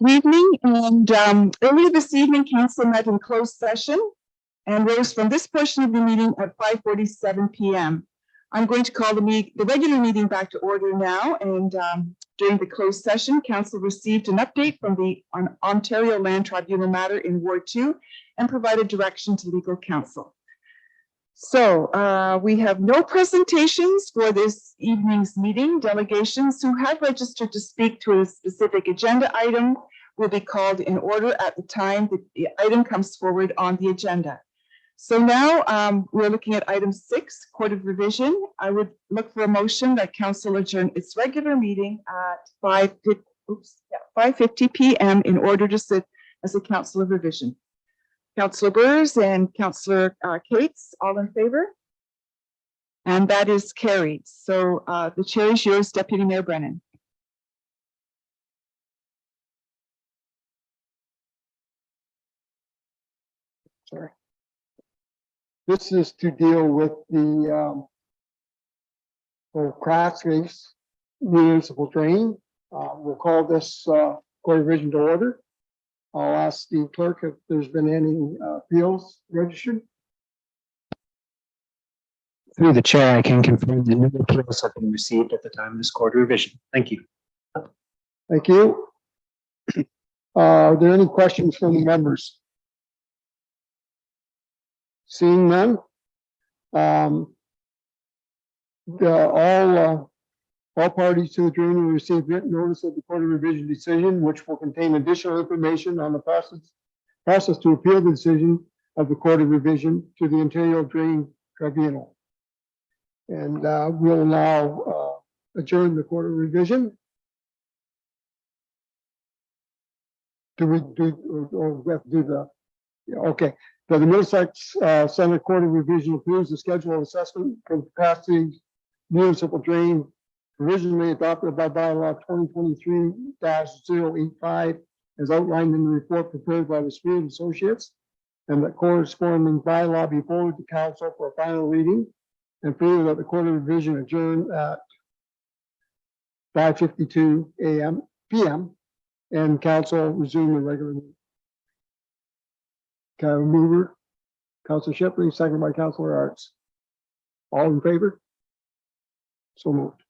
Good evening, and earlier this evening, Council met in closed session and rose from this portion of the meeting at 5:47 p.m. I'm going to call the regular meeting back to order now, and during the closed session, Council received an update from the Ontario Land Tribunal matter in Ward 2 and provided direction to legal counsel. So we have no presentations for this evening's meeting. Delegations who have registered to speak to a specific agenda item will be called in order at the time that the item comes forward on the agenda. So now we're looking at item 6, Court of Revision. I would look for a motion that Council adjourn its regular meeting at 5:50 p.m. in order to sit as a Council of Revision. Councillor Burrs and Councillor Cates, all in favor? And that is carried. So the chair is yours, Deputy Mayor Brennan. Sorry. This is to deal with the Crafts case municipal drain. We'll call this Court of Revision to order. I'll ask the clerk if there's been any appeals registered. Through the chair, I can confirm that no appeals have been received at the time of this court revision. Thank you. Thank you. Are there any questions from the members? Seeing none, all parties to the drain will receive written notice of the Court of Revision decision, which will contain additional information on the process to appeal the decision of the Court of Revision to the Ontario Drain Tribunal. And we'll now adjourn the Court of Revision. Do we do, or we have to do the, yeah, okay. So the Middlesex Center Court of Revision approves the schedule of assessment for capacity municipal drain provisionally adopted by bylaw 2023-085 as outlined in the report prepared by the Spirit Associates, and that corresponding bylaw be forwarded to council for a final reading, and further that the Court of Revision adjourn at 5:52 p.m. and council resume the regular meeting. Can I mover? Councilor Shipley, seconded by Councilor Arts. All in favor? So moved.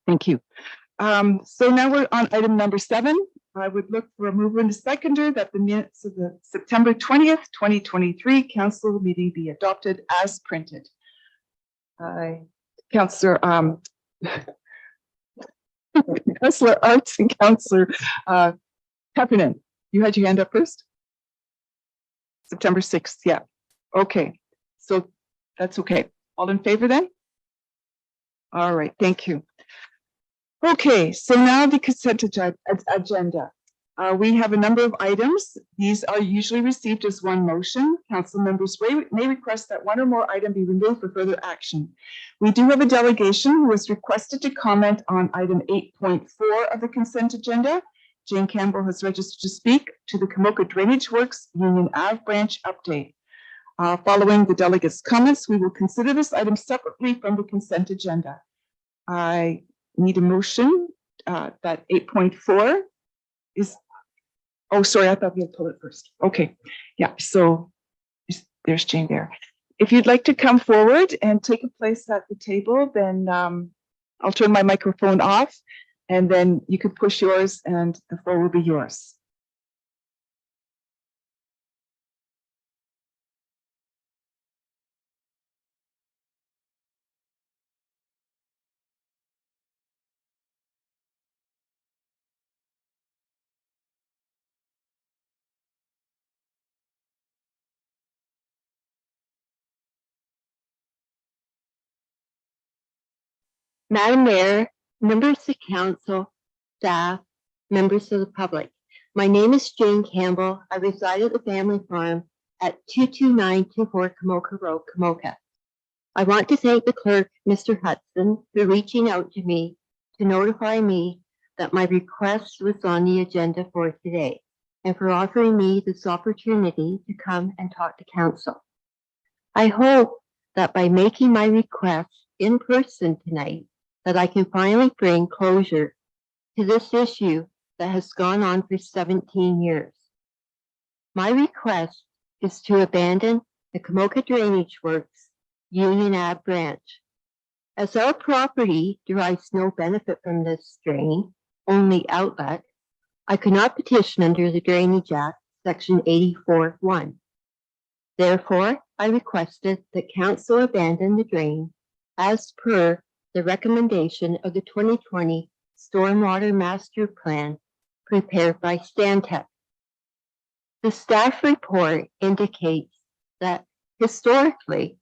Thank you. So now we're on item number 7. I would look for a mover and a seconder that the minutes of the September 20th, 2023 council meeting be adopted as printed. Councillor Councillor Arts and Councillor Heffernan, you had your hand up first? September 6th, yeah. Okay, so that's okay. All in favor then? All right, thank you. Okay, so now the consent agenda. We have a number of items. These are usually received as one motion. Council members may request that one or more item be removed for further action. We do have a delegation who has requested to comment on item 8.4 of the consent agenda. Jane Campbell has registered to speak to the Kamoka Drainage Works Union Ave branch update. Following the delegates' comments, we will consider this item separately from the consent agenda. I need a motion that 8.4 is, oh, sorry, I thought we had to pull it first. Okay, yeah, so there's Jane there. If you'd like to come forward and take a place at the table, then I'll turn my microphone off and then you could push yours and the floor will be yours. Madam Mayor, members of council, staff, members of the public. My name is Jane Campbell. I reside at the family farm at 22924 Kamoka Road, Kamoka. I want to thank the clerk, Mr. Hudson, for reaching out to me to notify me that my request was on the agenda for today, and for offering me this opportunity to come and talk to council. I hope that by making my request in person tonight that I can finally bring closure to this issue that has gone on for 17 years. My request is to abandon the Kamoka Drainage Works Union Ave branch. As our property derives no benefit from this drain, only outlet, I could not petition under the Drainage Act, Section 84(1). Therefore, I requested that council abandon the drain as per the recommendation of the 2020 Stormwater Master Plan prepared by Stantec. The staff report indicates that historically,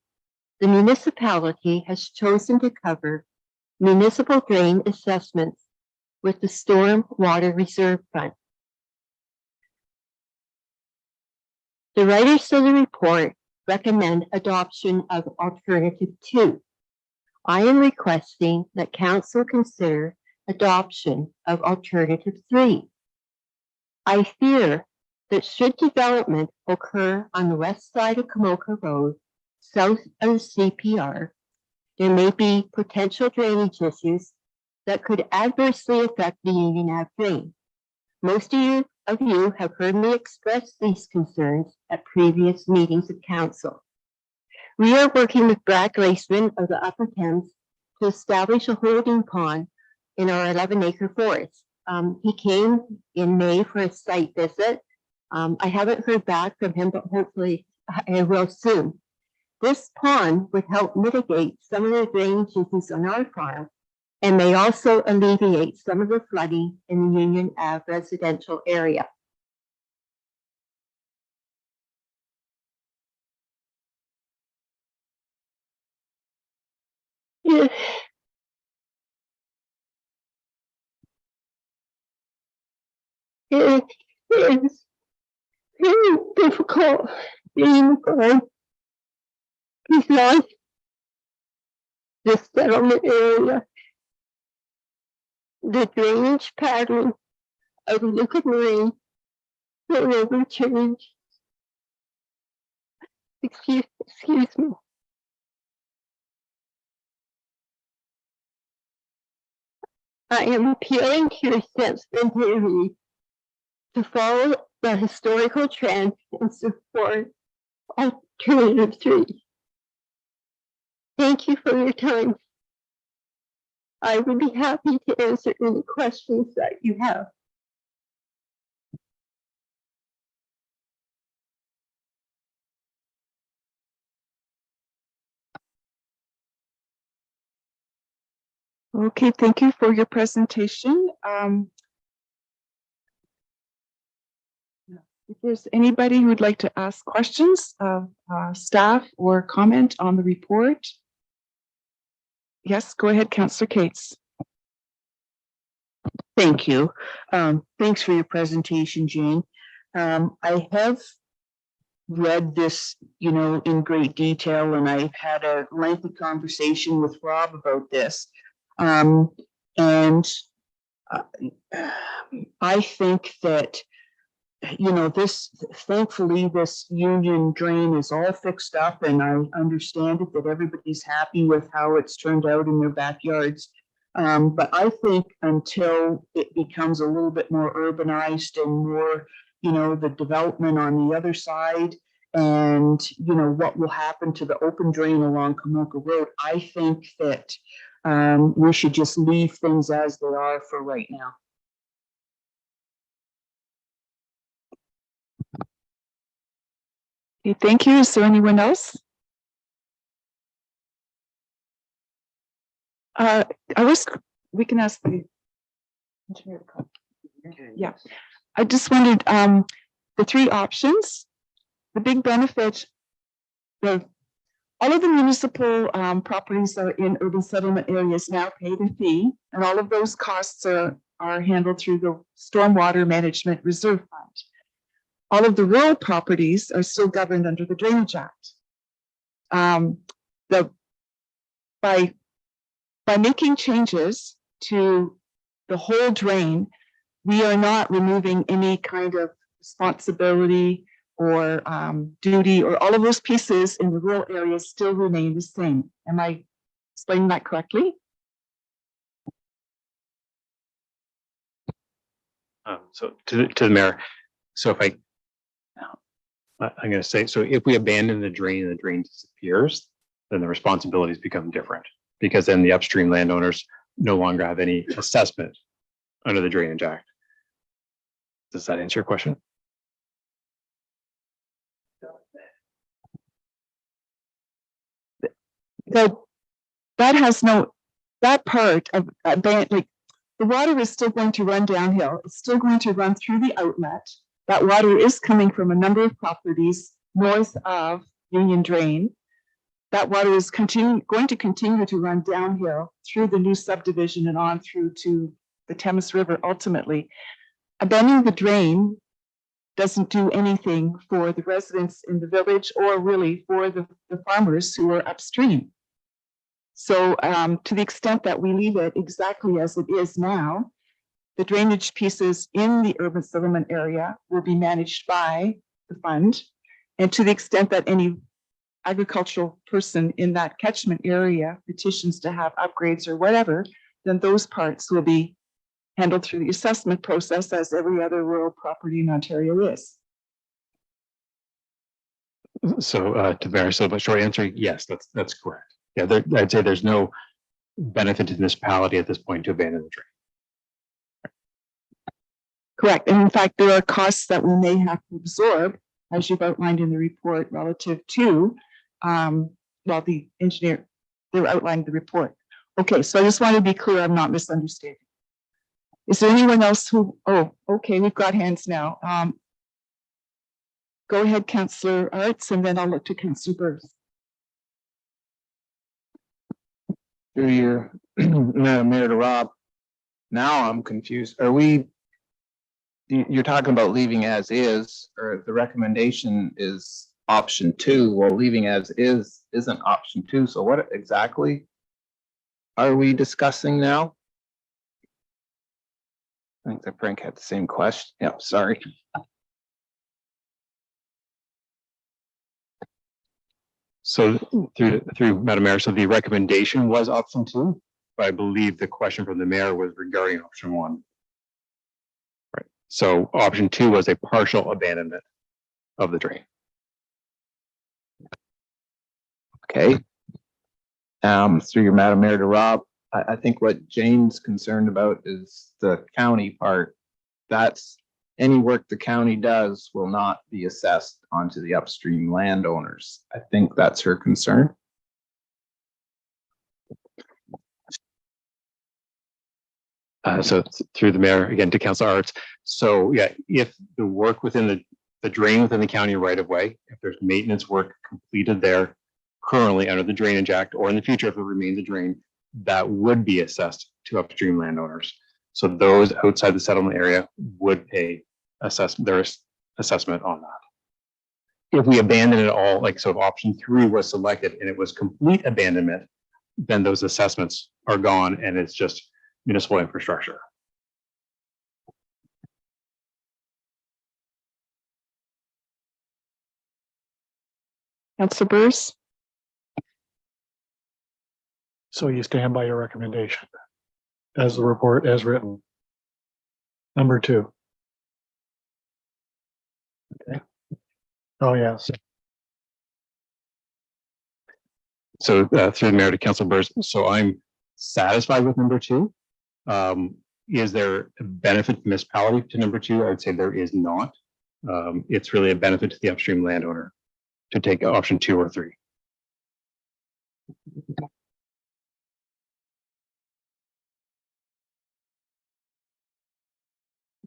the municipality has chosen to cover municipal drain assessments with the Storm Water Reserve Fund. The writers of the report recommend adoption of Alternative 2. I am requesting that council consider adoption of Alternative 3. I fear that should development occur on the west side of Kamoka Road, south of the CPR, there may be potential drainage issues that could adversely affect the Union Ave drain. Most of you have heard me express these concerns at previous meetings of council. We are working with Brad Glaceman of the Upper Thames to establish a holding pond in our 11-acre forest. He came in May for a site visit. I haven't heard back from him, but hopefully I will soon. This pond would help mitigate some of the drainage issues on our farm and may also alleviate some of the flooding in the Union Ave residential area. It is very difficult being gone because this settlement area, the drainage pattern of liquid rain will never change. Excuse me. I am appealing to your sensitivity to follow the historical trend and support Alternative 3. Thank you for your time. I would be happy to answer any questions that you have. Okay, thank you for your presentation. If there's anybody who would like to ask questions of staff or comment on the report. Yes, go ahead, Councillor Cates. Thank you. Thanks for your presentation, Jane. I have read this, in great detail, and I've had a lengthy conversation with Rob about this. I think that, thankfully, this union drain is all fixed up, and I understand it that everybody's happy with how it's turned out in their backyards. But I think until it becomes a little bit more urbanized and more, the development on the other side and, what will happen to the open drain along Kamoka Road, I think that we should just leave things as they are for right now. Okay, thank you. Is there anyone else? We can ask the engineer. Yeah, I just wondered, the three options, the big benefit of all of the municipal properties that are in urban settlement areas now pay the fee, and all of those costs are handled through the Stormwater Management Reserve Fund. All of the rural properties are still governed under the Drainage Act. By making changes to the whole drain, we are not removing any kind of responsibility or duty, or all of those pieces in the rural areas still remain the same. Am I explaining that correctly? So to the mayor, so if I'm going to say, so if we abandon the drain and the drain disappears, then the responsibilities become different, because then the upstream landowners no longer have any assessment under the Drainage Act. Does that answer your question? That has no, that part of like the water is still going to run downhill. It's still going to run through the outlet. That water is coming from a number of properties north of Union Drain. That water is going to continue to run downhill through the new subdivision and on through to the Thames River ultimately. Abandoning the drain doesn't do anything for the residents in the village or really for the farmers who are upstream. So to the extent that we leave it exactly as it is now, the drainage pieces in the urban settlement area will be managed by the fund. And to the extent that any agricultural person in that catchment area petitions to have upgrades or whatever, then those parts will be handled through the assessment process as every other rural property in Ontario is. So to Barry, so but short answer, yes, that's correct. Yeah, I'd say there's no benefit to the municipality at this point to abandon the drain. Correct. And in fact, there are costs that we may have to absorb, as you've outlined in the report, relative to, well, the engineer, they outlined the report. Okay, so I just want to be clear, I'm not misunderstanding. Is there anyone else who, oh, okay, we've got hands now. Go ahead, Councillor Arts, and then I'll look to Councillor Burrs. Through your Mayor to Rob. Now I'm confused. You're talking about leaving as is, or the recommendation is option 2. Well, leaving as is isn't option 2. So what exactly are we discussing now? I think that Frank had the same question. Yeah, sorry. So through Madam Mayor, so the recommendation was option 2, but I believe the question from the mayor was regarding option 1. Right. So option 2 was a partial abandonment of the drain. Okay. Through your Madam Mayor to Rob, I think what Jane's concerned about is the county part. That's any work the county does will not be assessed onto the upstream landowners. I think that's her concern. So through the mayor, again, to Councilor Arts. So yeah, if the work within the drain within the county right of way, if there's maintenance work completed there currently under the Drainage Act, or in the future, if it remains a drain, that would be assessed to upstream landowners. So those outside the settlement area would pay their assessment on that. If we abandon it all, like so if option 3 was selected and it was complete abandonment, then those assessments are gone and it's just municipal infrastructure. Councillor Burrs? So you stand by your recommendation as the report as written. Number 2. Okay. Oh, yes. So through the mayor to Councilor Burrs, so I'm satisfied with number 2. Is there a benefit to municipality to number 2? I would say there is not. It's really a benefit to the upstream landowner to take option 2 or 3.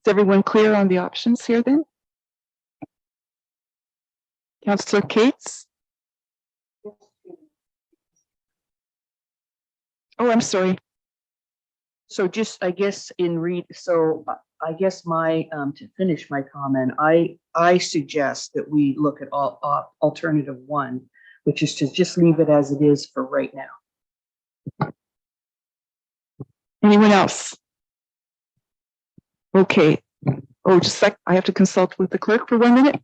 Is everyone clear on the options here then? Councillor Cates? Oh, I'm sorry. So just, I guess I guess my, to finish my comment, I suggest that we look at alternative 1, which is to just leave it as it is for right now. Anyone else? Okay. Oh, just a sec. I have to consult with the clerk for 1 minute.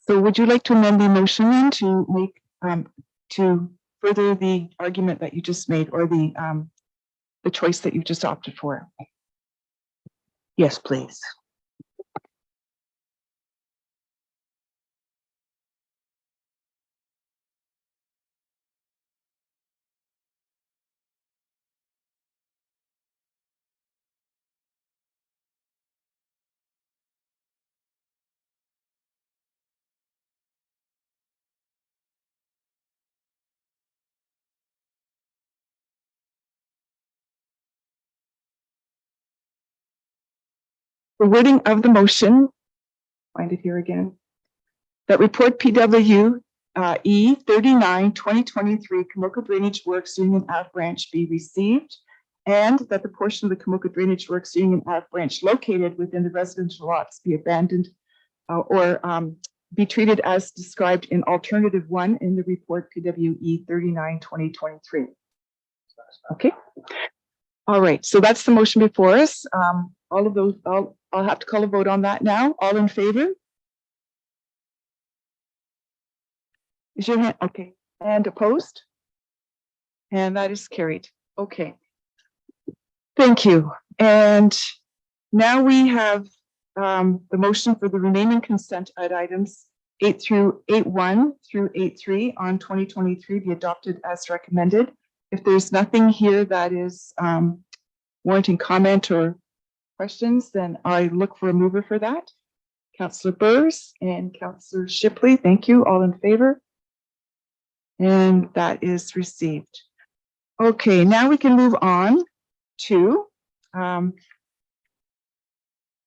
So would you like to amend the motion then to make, to further the argument that you just made, or the choice that you just opted for? Yes, please. The wording of the motion, find it here again, that report PW E 39 2023 Kamoka Drainage Works Union Ave Branch be received, and that the portion of the Kamoka Drainage Works Union Ave Branch located within the residential lots be abandoned or be treated as described in alternative 1 in the report PWE 39 2023. Okay. All right, so that's the motion before us. All of those, I'll have to call a vote on that now. All in favor? Is your hand, okay, and opposed? And that is carried. Okay. Thank you. And now we have the motion for the remaining consent items 8 through 8.1 through 8.3 on 2023 be adopted as recommended. If there's nothing here that is warranting comment or questions, then I look for a mover for that. Councillor Burrs and Councillor Shipley, thank you. All in favor? And that is received. Okay, now we can move on to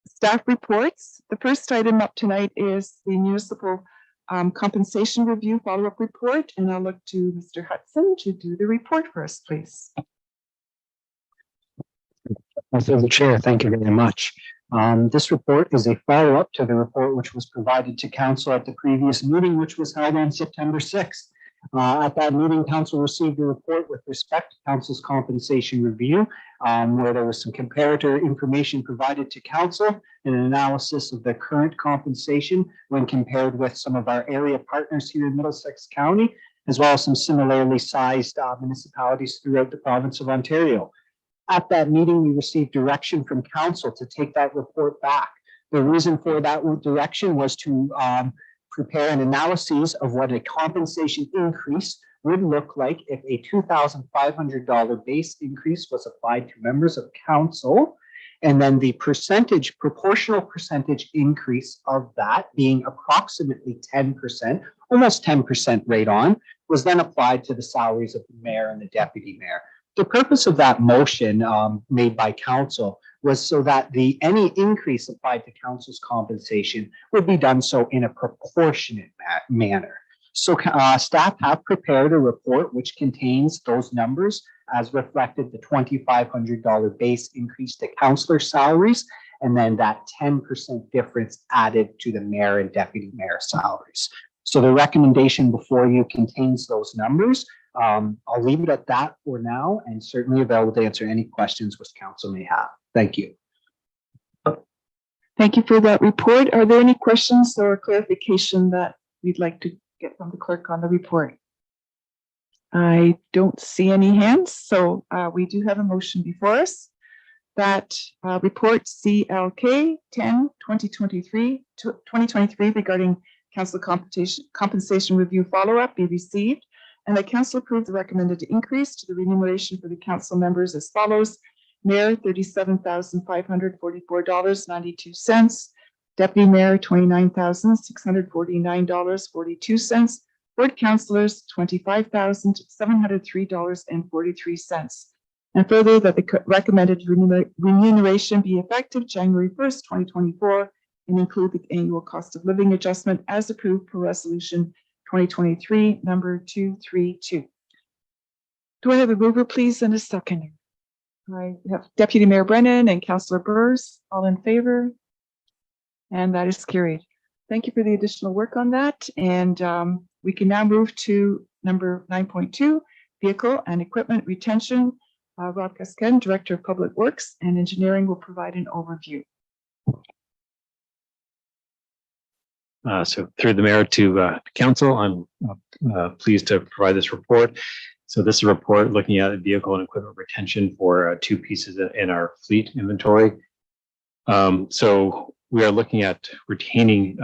staff reports. The first item up tonight is the municipal compensation review follow-up report, and I'll look to Mr. Hudson to do the report for us, please. Through the chair, thank you very much. This report is a follow-up to the report which was provided to council at the previous meeting, which was held on September 6th. At that meeting, council received a report with respect to council's compensation review, where there was some comparator information provided to council and an analysis of the current compensation when compared with some of our area partners here in Middlesex County, as well as some similarly sized municipalities throughout the province of Ontario. At that meeting, we received direction from council to take that report back. The reason for that direction was to prepare an analysis of what a compensation increase would look like if a $2,500 base increase was applied to members of council, and then the proportional percentage increase of that being approximately 10%, almost 10% rate on, was then applied to the salaries of the mayor and the deputy mayor. The purpose of that motion made by council was so that any increase applied to council's compensation would be done so in a proportionate manner. So staff have prepared a report which contains those numbers as reflected, the $2,500 base increase to councillor salaries, and then that 10% difference added to the mayor and deputy mayor salaries. So the recommendation before you contains those numbers. I'll leave it at that for now, and certainly available to answer any questions which council may have. Thank you. Thank you for that report. Are there any questions or clarification that we'd like to get from the clerk on the report? I don't see any hands, so we do have a motion before us that report CLK 10/2023 regarding council compensation review follow-up be received, and that council approve the recommended increase to the remuneration for the council members as follows: Mayor, $37,544.92. Deputy Mayor, $29,649.42. Board councillors, $25,703.43. And further, that the recommended remuneration be effective January 1st, 2024, and include the annual cost of living adjustment as approved per resolution 2023 number 232. Do I have a mover, please, and a seconder? I have Deputy Mayor Brennan and Councillor Burrs, all in favor, and that is carried. Thank you for the additional work on that, and we can now move to number 9.2, vehicle and equipment retention. Rob Gaskin, Director of Public Works and Engineering, will provide an overview. So through the mayor to council, I'm pleased to provide this report. So this is a report looking at vehicle and equipment retention for two pieces in our fleet inventory. So we are looking at retaining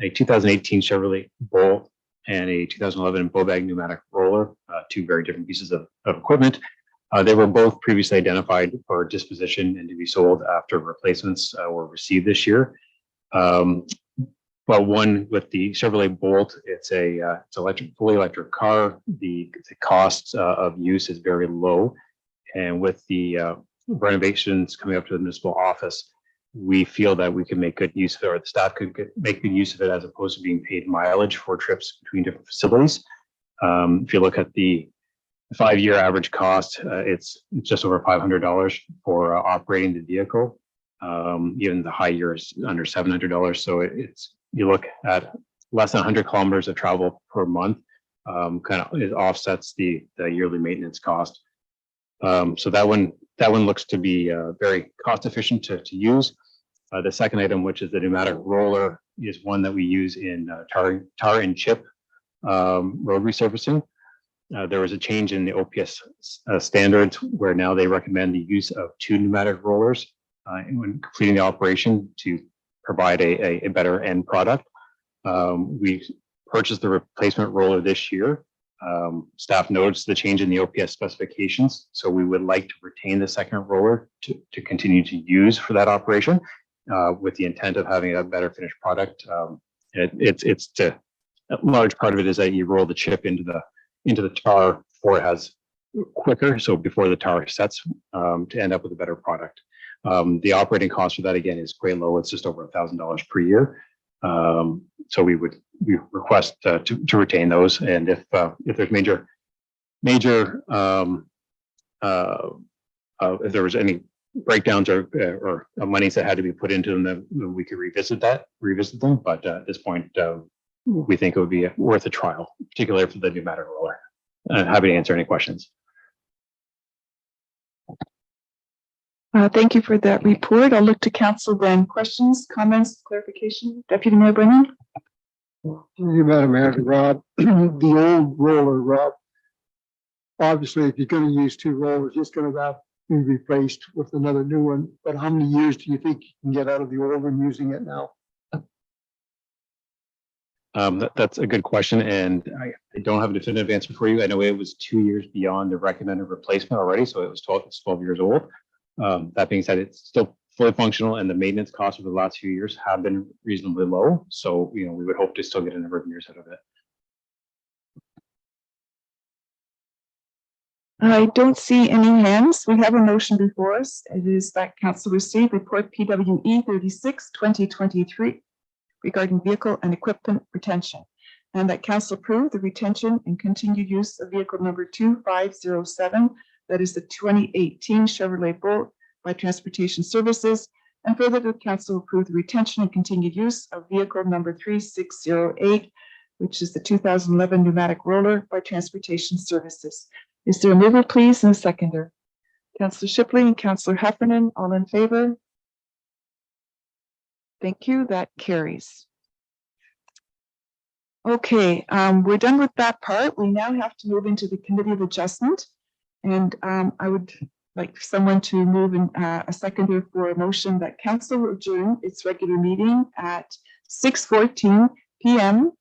a 2018 Chevrolet Bolt and a 2011 Bobag pneumatic roller, two very different pieces of equipment. They were both previously identified for disposition and to be sold after replacements were received this year. Well, one with the Chevrolet Bolt, it's fully electric car. The cost of use is very low, and with the renovations coming up to the municipal office, we feel that we can make good use of it, or the staff could make good use of it as opposed to being paid mileage for trips between different facilities. If you look at the 5-year average cost, it's just over $500 for operating the vehicle. Even the high year is under $700. So you look at less than 100 kilometers of travel per month, it offsets the yearly maintenance cost. So that one looks to be very cost efficient to use. The second item, which is the pneumatic roller, is one that we use in tar and chip road resurfacing. There was a change in the OPS standards where now they recommend the use of 2 pneumatic rollers when completing the operation to provide a better end product. We purchased the replacement roller this year. Staff noticed the change in the OPS specifications, so we would like to retain the second roller to continue to use for that operation with the intent of having a better finished product. A large part of it is that you roll the chip into the tar before it has quicker, so before the tar sets, to end up with a better product. The operating cost for that again is quite low. It's just over $1,000 per year. So we request to retain those, and if there's major if there was any breakdowns or monies that had to be put into them, then we could revisit them. But at this point, we think it would be worth a trial, particularly for the pneumatic roller. Happy to answer any questions. Thank you for that report. I'll look to council then. Questions, comments, clarification? Deputy Mayor Brennan? Thank you, Madam Mayor. Rob, the old roller, Rob, obviously, if you're going to use 2 rollers, it's going to have to be replaced with another new one. But how many years do you think you can get out of the old one using it now? That's a good question, and I don't have a definitive answer for you. I know it was 2 years beyond the recommended replacement already, so it was 12 years old. That being said, it's still fully functional, and the maintenance costs over the last few years have been reasonably low. So, we would hope to still get a number of years out of it. I don't see any hands. We have a motion before us. It is that council received report PWE 36/2023 regarding vehicle and equipment retention, and that council approve the retention and continued use of vehicle number 2507, that is the 2018 Chevrolet Bolt, by Transportation Services, and further the council approve the retention and continued use of vehicle number 3608, which is the 2011 pneumatic roller, by Transportation Services. Is there a mover, please, and a seconder? Councillor Shipley and Councillor Heffernan, all in favor? Thank you. That carries. Okay, we're done with that part. We now have to move into the Committee of Adjustment. And I would like someone to move in a seconder for a motion that council will adjourn its regular meeting at 6:14 p.m.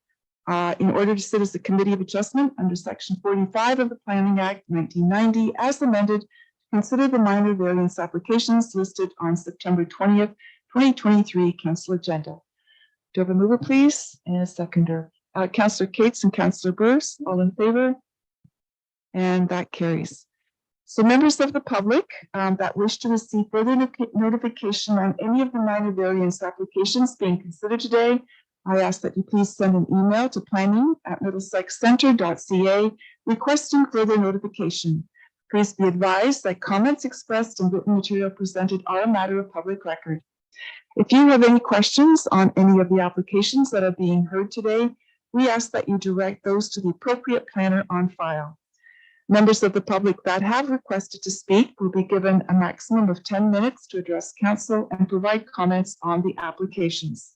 In order to sit as the Committee of Adjustment under Section 45 of the Planning Act 1990 as amended, consider the minor variance applications listed on September 20th, 2023 council agenda. Do I have a mover, please, and a seconder? Councillor Cates and Councillor Bruce, all in favor? And that carries. So members of the public that wish to receive further notification on any of the minor variance applications being considered today, I ask that you please send an email to planning@middlesexcenter.ca requesting further notification. Please be advised that comments expressed and written material presented are a matter of public record. If you have any questions on any of the applications that are being heard today, we ask that you direct those to the appropriate planner on file. Members of the public that have requested to speak will be given a maximum of 10 minutes to address council and provide comments on the applications.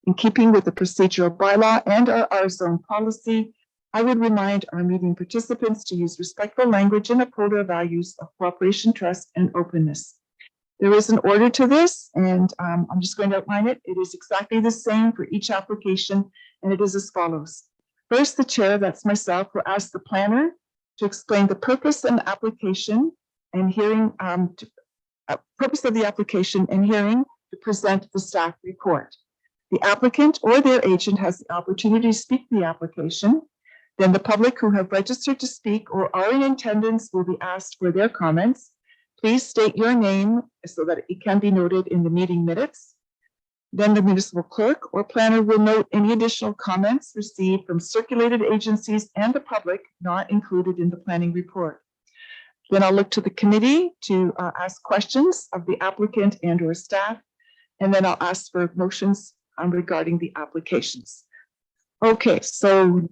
In keeping with the procedural bylaw and our R-zone policy, I would remind our meeting participants to use respectful language and uphold our values of cooperation, trust, and openness. There is an order to this, and I'm just going to outline it. It is exactly the same for each application, and it is as follows. First, the chair, that's myself, will ask the planner to explain the purpose and application and hearing, purpose of the application and hearing to present the staff report. The applicant or their agent has the opportunity to speak the application. Then the public who have registered to speak or are in attendance will be asked for their comments. Please state your name so that it can be noted in the meeting minutes. Then the municipal clerk or planner will note any additional comments received from circulated agencies and the public not included in the planning report. Then I'll look to the committee to ask questions of the applicant and or staff, and then I'll ask for motions regarding the applications. Okay, so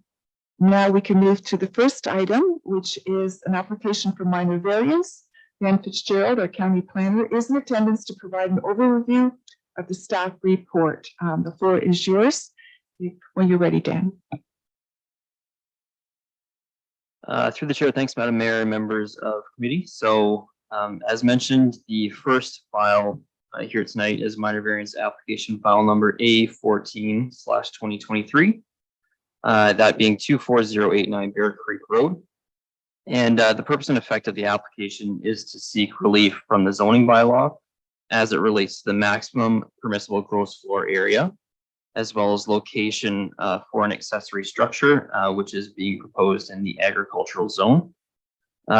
now we can move to the first item, which is an application for minor variance. Dan Fitzgerald, our county planner, is in attendance to provide an overview of the staff report. The floor is yours when you're ready, Dan. Through the chair, thanks, Madam Mayor and members of committee. So as mentioned, the first file here tonight is minor variance application file number A14/2023. That being 24089 Bear Creek Road. And the purpose and effect of the application is to seek relief from the zoning bylaw as it relates to the maximum permissible gross floor area, as well as location for an accessory structure, which is being proposed in the agricultural zone.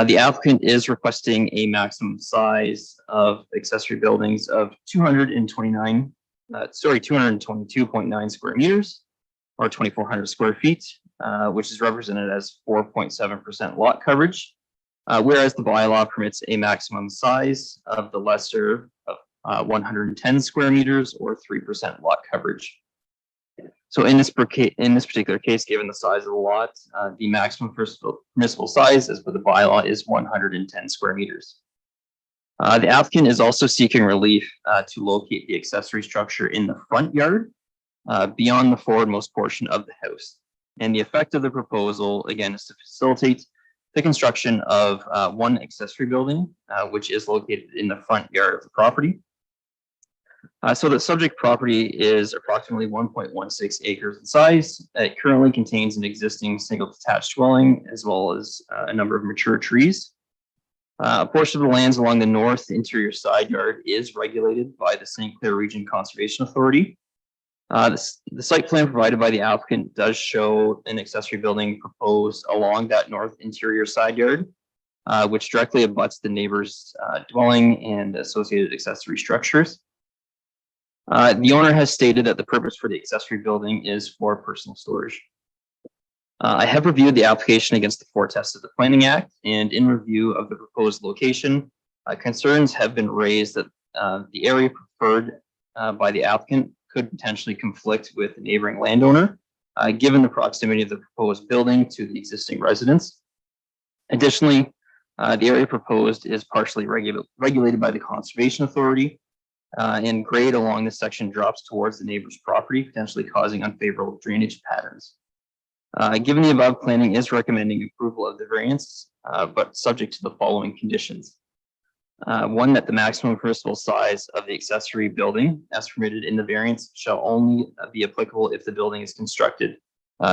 The applicant is requesting a maximum size of accessory buildings of 222.9 square meters, or 2,400 square feet, which is represented as 4.7% lot coverage, whereas the bylaw permits a maximum size of the lesser of 110 square meters or 3% lot coverage. So in this particular case, given the size of the lot, the maximum permissible size as per the bylaw is 110 square meters. The applicant is also seeking relief to locate the accessory structure in the front yard beyond the forwardmost portion of the house. And the effect of the proposal, again, is to facilitate the construction of one accessory building, which is located in the front yard of the property. So the subject property is approximately 1.16 acres in size. It currently contains an existing single detached dwelling, as well as a number of mature trees. A portion of the lands along the north interior side yard is regulated by the St. Clair Region Conservation Authority. The site plan provided by the applicant does show an accessory building proposed along that north interior side yard, which directly abuts the neighbor's dwelling and associated accessory structures. The owner has stated that the purpose for the accessory building is for personal storage. I have reviewed the application against the 4 tests of the Planning Act, and in review of the proposed location, concerns have been raised that the area preferred by the applicant could potentially conflict with the neighboring landowner, given the proximity of the proposed building to the existing residence. Additionally, the area proposed is partially regulated by the Conservation Authority, and grade along this section drops towards the neighbor's property, potentially causing unfavorable drainage patterns. Given the above, planning is recommending approval of the variance, but subject to the following conditions. One, that the maximum permissible size of the accessory building as permitted in the variance shall only be applicable if the building is constructed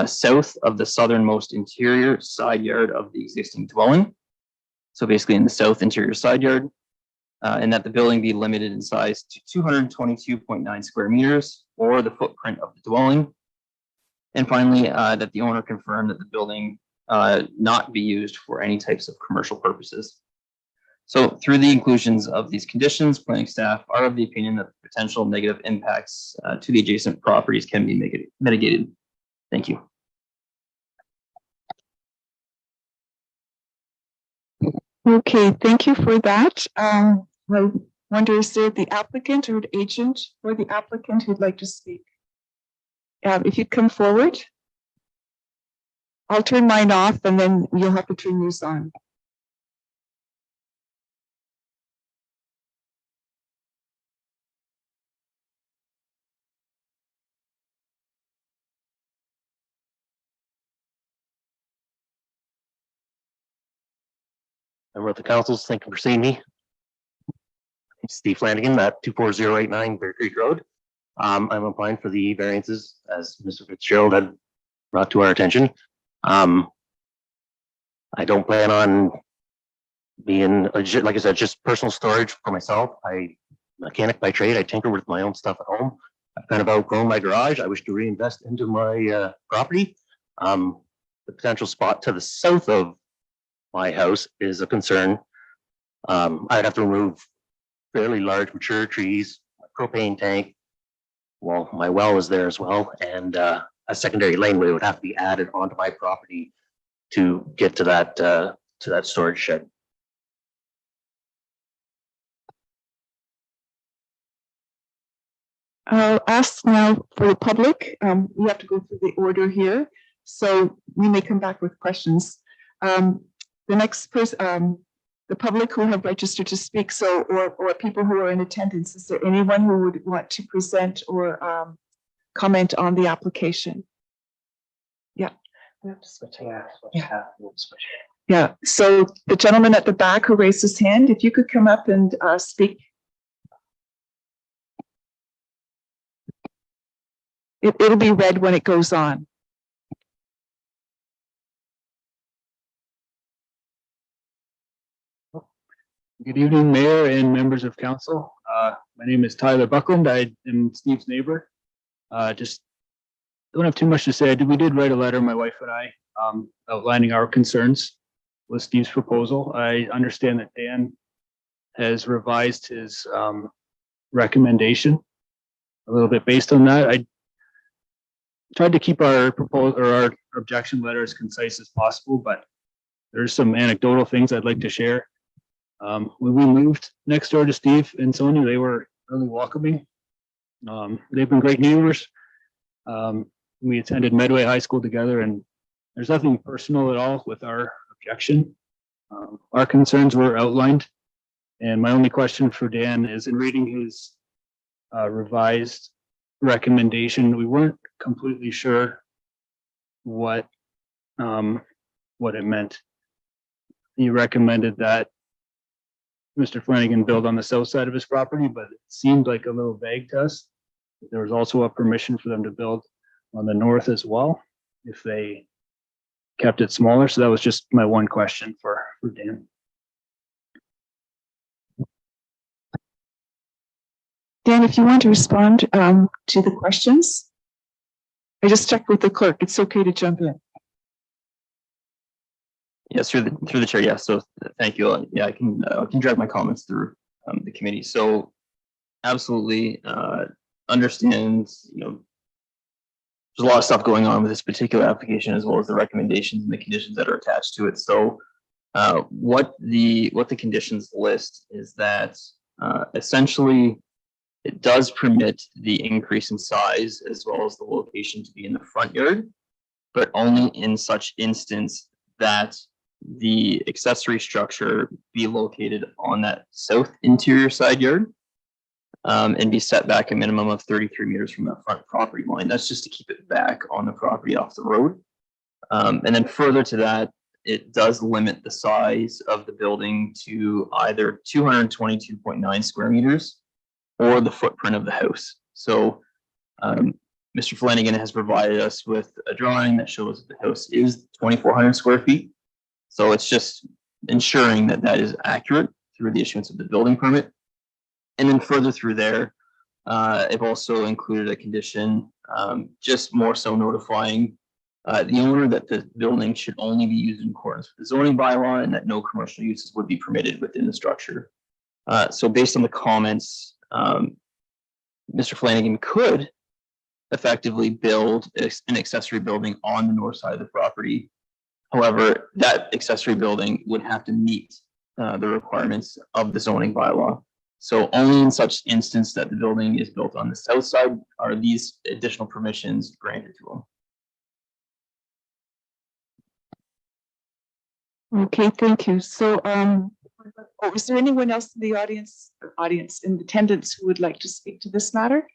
south of the southernmost interior side yard of the existing dwelling. So basically in the south interior side yard, and that the building be limited in size to 222.9 square meters or the footprint of the dwelling. And finally, that the owner confirm that the building not be used for any types of commercial purposes. So through the inclusions of these conditions, planning staff are of the opinion that the potential negative impacts to the adjacent properties can be mitigated. Thank you. Okay, thank you for that. I wonder, is there the applicant or the agent or the applicant who'd like to speak? If you come forward, I'll turn mine off and then you'll have to turn yours on. Member of the councils, thank you for seeing me. Steve Flanagan at 24089 Bear Creek Road. I'm applying for the variances as Mr. Fitzgerald had brought to our attention. I don't plan on being, like I said, just personal storage for myself. I mechanic by trade. I tinker with my own stuff at home. I've kind of outgrown my garage. I wish to reinvest into my property. The potential spot to the south of my house is a concern. I'd have to remove fairly large mature trees, my propane tank. Well, my well is there as well, and a secondary laneway would have to be added onto my property to get to that storage shed. I'll ask now for the public. We have to go through the order here, so we may come back with questions. The next person, the public who have registered to speak, so or people who are in attendance, is there anyone who would want to present or comment on the application? Yeah. Yeah, so the gentleman at the back who raised his hand, if you could come up and speak. It'll be red when it goes on. Good evening, Mayor and members of council. My name is Tyler Buckland. I am Steve's neighbor. Just don't have too much to say. We did write a letter, my wife and I, outlining our concerns with Steve's proposal. I understand that Dan has revised his recommendation a little bit based on that. I tried to keep our proposal or our objection letter as concise as possible, but there's some anecdotal things I'd like to share. When we moved next door to Steve and Sonia, they were really welcoming. They've been great neighbors. We attended Medway High School together, and there's nothing personal at all with our objection. Our concerns were outlined, and my only question for Dan is, in reading his revised recommendation, we weren't completely sure what it meant. He recommended that Mr. Flanagan build on the south side of his property, but it seemed like a little vague to us. There was also a permission for them to build on the north as well, if they kept it smaller. So that was just my one question for Dan. Dan, if you want to respond to the questions, I just checked with the clerk. It's okay to jump in. Yes, through the chair. Yeah. So thank you. Yeah, I can drag my comments through the committee. So absolutely understand, there's a lot of stuff going on with this particular application, as well as the recommendations and the conditions that are attached to it. So what the conditions list is that essentially it does permit the increase in size as well as the location to be in the front yard, but only in such instance that the accessory structure be located on that south interior side yard and be set back a minimum of 33 meters from the front property line. That's just to keep it back on the property off the road. And then further to that, it does limit the size of the building to either 222.9 square meters or the footprint of the house. So Mr. Flanagan has provided us with a drawing that shows that the house is 2,400 square feet. So it's just ensuring that that is accurate through the issuance of the building permit. And then further through there, I've also included a condition, just more so notifying the owner that the building should only be used in accordance with the zoning bylaw and that no commercial uses would be permitted within the structure. So based on the comments, Mr. Flanagan could effectively build an accessory building on the north side of the property. However, that accessory building would have to meet the requirements of the zoning bylaw. So only in such instance that the building is built on the south side are these additional permissions granted to them. Okay, thank you. So, is there anyone else in the audience in attendance who would like to speak to this matter?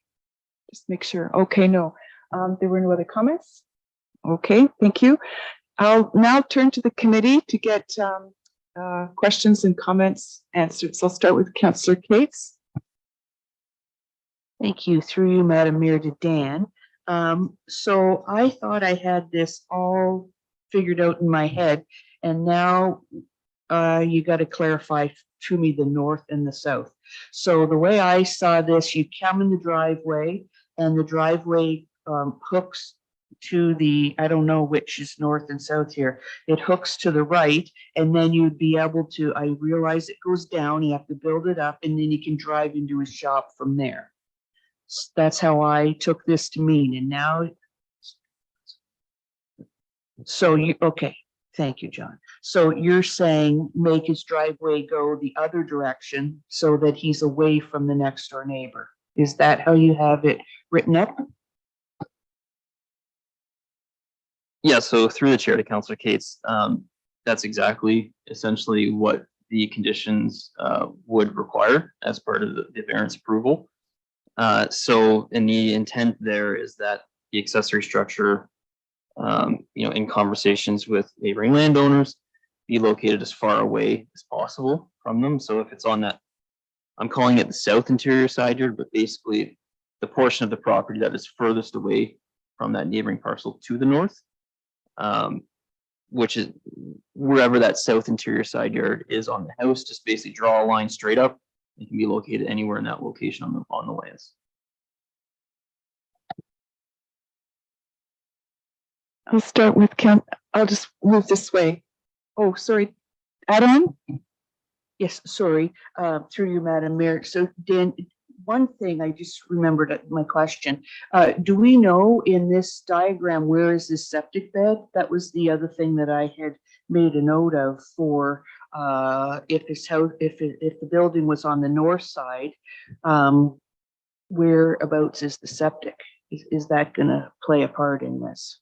Just make sure. Okay, no. There were no other comments? Okay, thank you. I'll now turn to the committee to get questions and comments answered. So I'll start with Councillor Cates. Thank you. Through you, Madam Mayor, to Dan. So I thought I had this all figured out in my head, and now you got to clarify to me the north and the south. So the way I saw this, you come in the driveway, and the driveway hooks to the, I don't know which is north and south here. It hooks to the right, and then you'd be able to, I realize it goes down, you have to build it up, and then you can drive into his shop from there. That's how I took this to mean, and now. So you, okay, thank you, John. So you're saying make his driveway go the other direction so that he's away from the next door neighbor. Is that how you have it written up? Yeah, so through the chair to Councillor Cates, that's exactly essentially what the conditions would require as part of the variance approval. So, and the intent there is that the accessory structure, in conversations with neighboring landowners, be located as far away as possible from them. So if it's on that, I'm calling it the south interior side yard, but basically the portion of the property that is furthest away from that neighboring parcel to the north, which is wherever that south interior side yard is on the house, just basically draw a line straight up. It can be located anywhere in that location on the lands. I'll start with I'll just move this way. Oh, sorry. Add-on? Yes, sorry, through you, Madam Mayor. So Dan, one thing I just remembered my question. Do we know in this diagram, where is this septic bed? That was the other thing that I had made a note of for if this house, if the building was on the north side, whereabouts is the septic? Is that gonna play a part in this?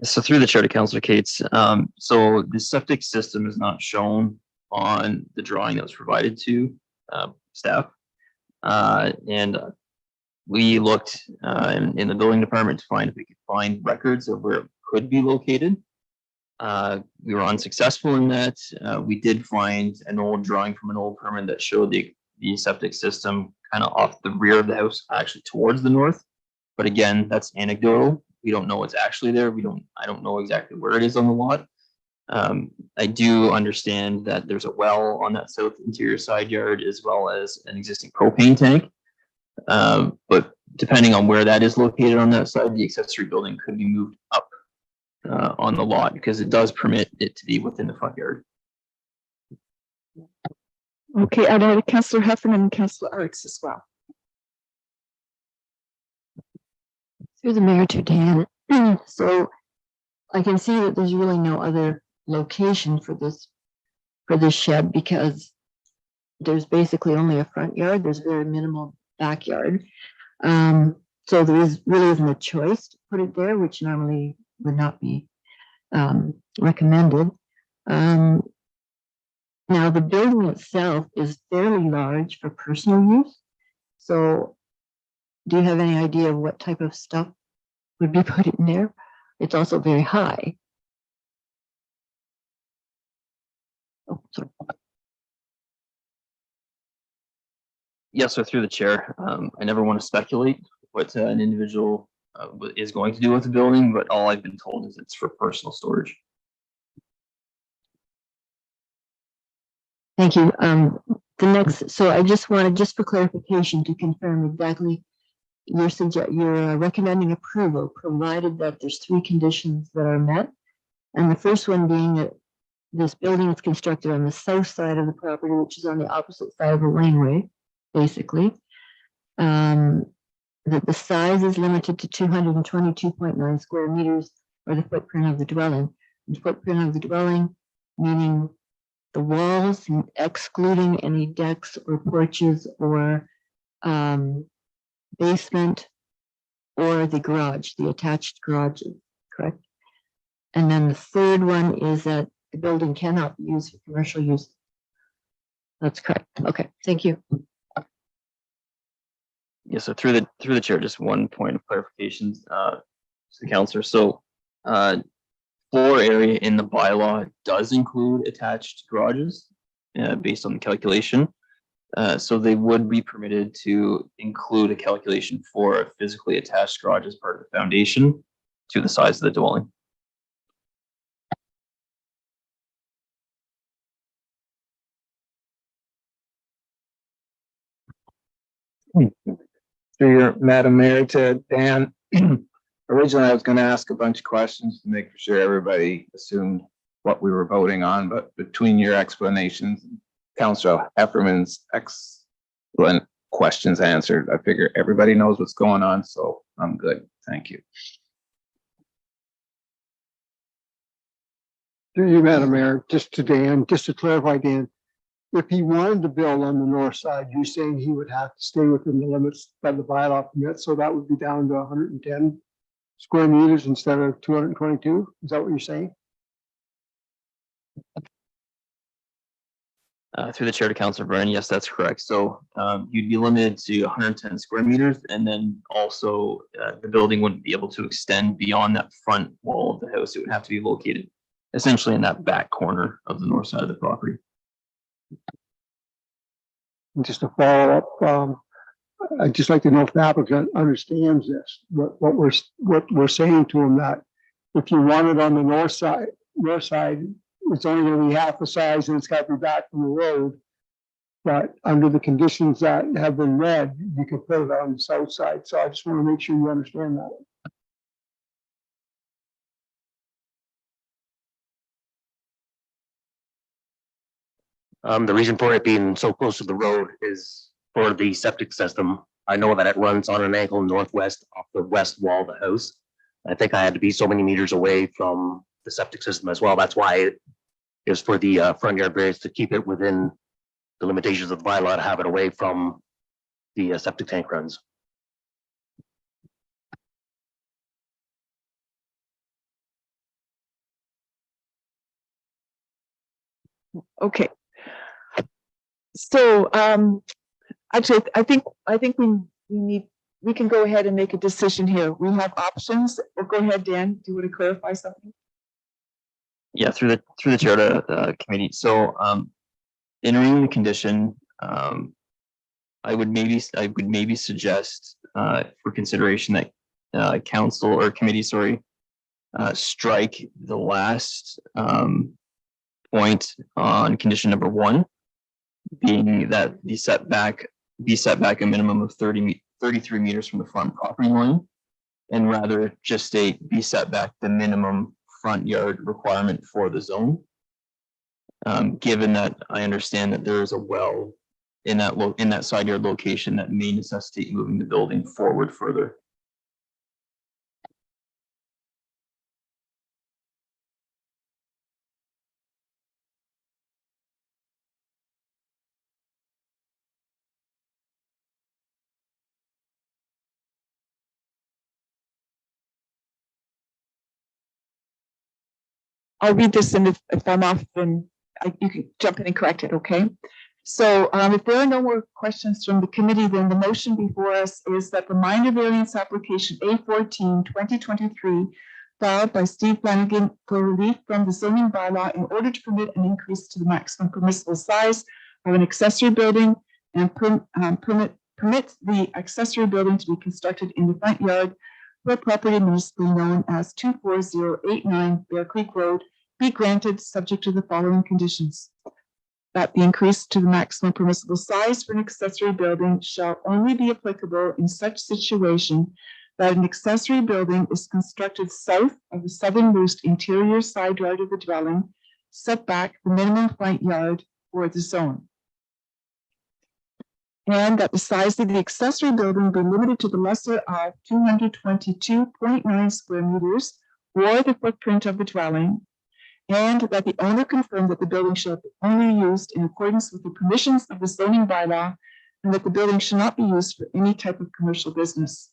So through the chair to Councillor Cates, so the septic system is not shown on the drawing that was provided to staff. And we looked in the building department to find if we could find records of where it could be located. We were unsuccessful in that. We did find an old drawing from an old permit that showed the septic system kind of off the rear of the house, actually towards the north. But again, that's anecdotal. We don't know what's actually there. I don't know exactly where it is on the lot. I do understand that there's a well on that south interior side yard as well as an existing propane tank. But depending on where that is located on that side, the accessory building could be moved up on the lot because it does permit it to be within the front yard. Okay, I'd add Councillor Heffernan and Councillor Arts as well. Through the mayor to Dan. So I can see that there's really no other location for this shed because there's basically only a front yard. There's very minimal backyard. So there really isn't a choice to put it there, which normally would not be recommended. Now the building itself is fairly large for personal use. So do you have any idea of what type of stuff would be put in there? It's also very high. Oh, sorry. Yeah, so through the chair, I never want to speculate what an individual is going to do with the building, but all I've been told is it's for personal storage. Thank you. The next, so I just wanted, just for clarification, to confirm exactly you're recommending approval, provided that there's 3 conditions that are met. And the first one being that this building is constructed on the south side of the property, which is on the opposite side of the laneway, basically. That the size is limited to 222.9 square meters, or the footprint of the dwelling. The footprint of the dwelling, meaning the walls, excluding any decks or porches or basement, or the garage, the attached garage, correct? And then the third one is that the building cannot be used for commercial use. That's correct. Okay, thank you. Yeah, so through the chair, just one point of clarification to the councillor. So floor area in the bylaw does include attached garages, based on the calculation. So they would be permitted to include a calculation for a physically attached garage as part of the foundation to the size of the dwelling. Through your Madam Mayor to Dan. Originally, I was gonna ask a bunch of questions to make sure everybody assumed what we were voting on, but between your explanations, Councilor Hefferman's excellent questions answered, I figure everybody knows what's going on, so I'm good. Thank you. Through you, Madam Mayor, just to Dan, just to clarify, Dan, if he wanted to build on the north side, you're saying he would have to stay within the limits that the bylaw permits, so that would be down to 110 square meters instead of 222? Is that what you're saying? Through the chair to Councilor Brennan, yes, that's correct. So you'd be limited to 110 square meters, and then also the building wouldn't be able to extend beyond that front wall of the house. It would have to be located essentially in that back corner of the north side of the property. And just to follow up, I'd just like to know if the applicant understands this, what we're saying to him, that if you want it on the north side, it's only gonna be half the size and it's got to be back from the road. But under the conditions that have been read, you could put it on the south side. So I just want to make sure you understand that. The reason for it being so close to the road is for the septic system. I know that it runs on an angle northwest off the west wall of the house. I think I had to be so many meters away from the septic system as well. That's why it is for the front yard variance to keep it within the limitations of the bylaw, to have it away from the septic tank runs. Okay. So, actually, I think we can go ahead and make a decision here. We have options. Or go ahead, Dan. Do you want to clarify something? Yeah, through the chair to the committee. So entering the condition, I would maybe suggest for consideration that council or committee, strike the last point on condition number 1, being that the setback be set back a minimum of 33 meters from the front property line, and rather just state be set back the minimum front yard requirement for the zone. Given that I understand that there is a well in that side yard location that may necessitate moving the building forward further. I'll read this, and if I'm off, then you can jump in and correct it, okay? So if there are no more questions from the committee, then the motion before us is that the minor variance application A14 2023 filed by Steve Flanagan for relief from the zoning bylaw in order to permit an increase to the maximum permissible size of an accessory building and permit the accessory building to be constructed in the front yard for a property municipally known as 24089 Bear Creek Road be granted subject to the following conditions. That the increase to the maximum permissible size for an accessory building shall only be applicable in such situation that an accessory building is constructed south of the southernmost interior side yard of the dwelling, set back the minimum front yard for the zone. And that the size of the accessory building be limited to the lesser of 222.9 square meters or the footprint of the dwelling, and that the owner confirm that the building shall be only used in accordance with the permissions of the zoning bylaw, and that the building shall not be used for any type of commercial business.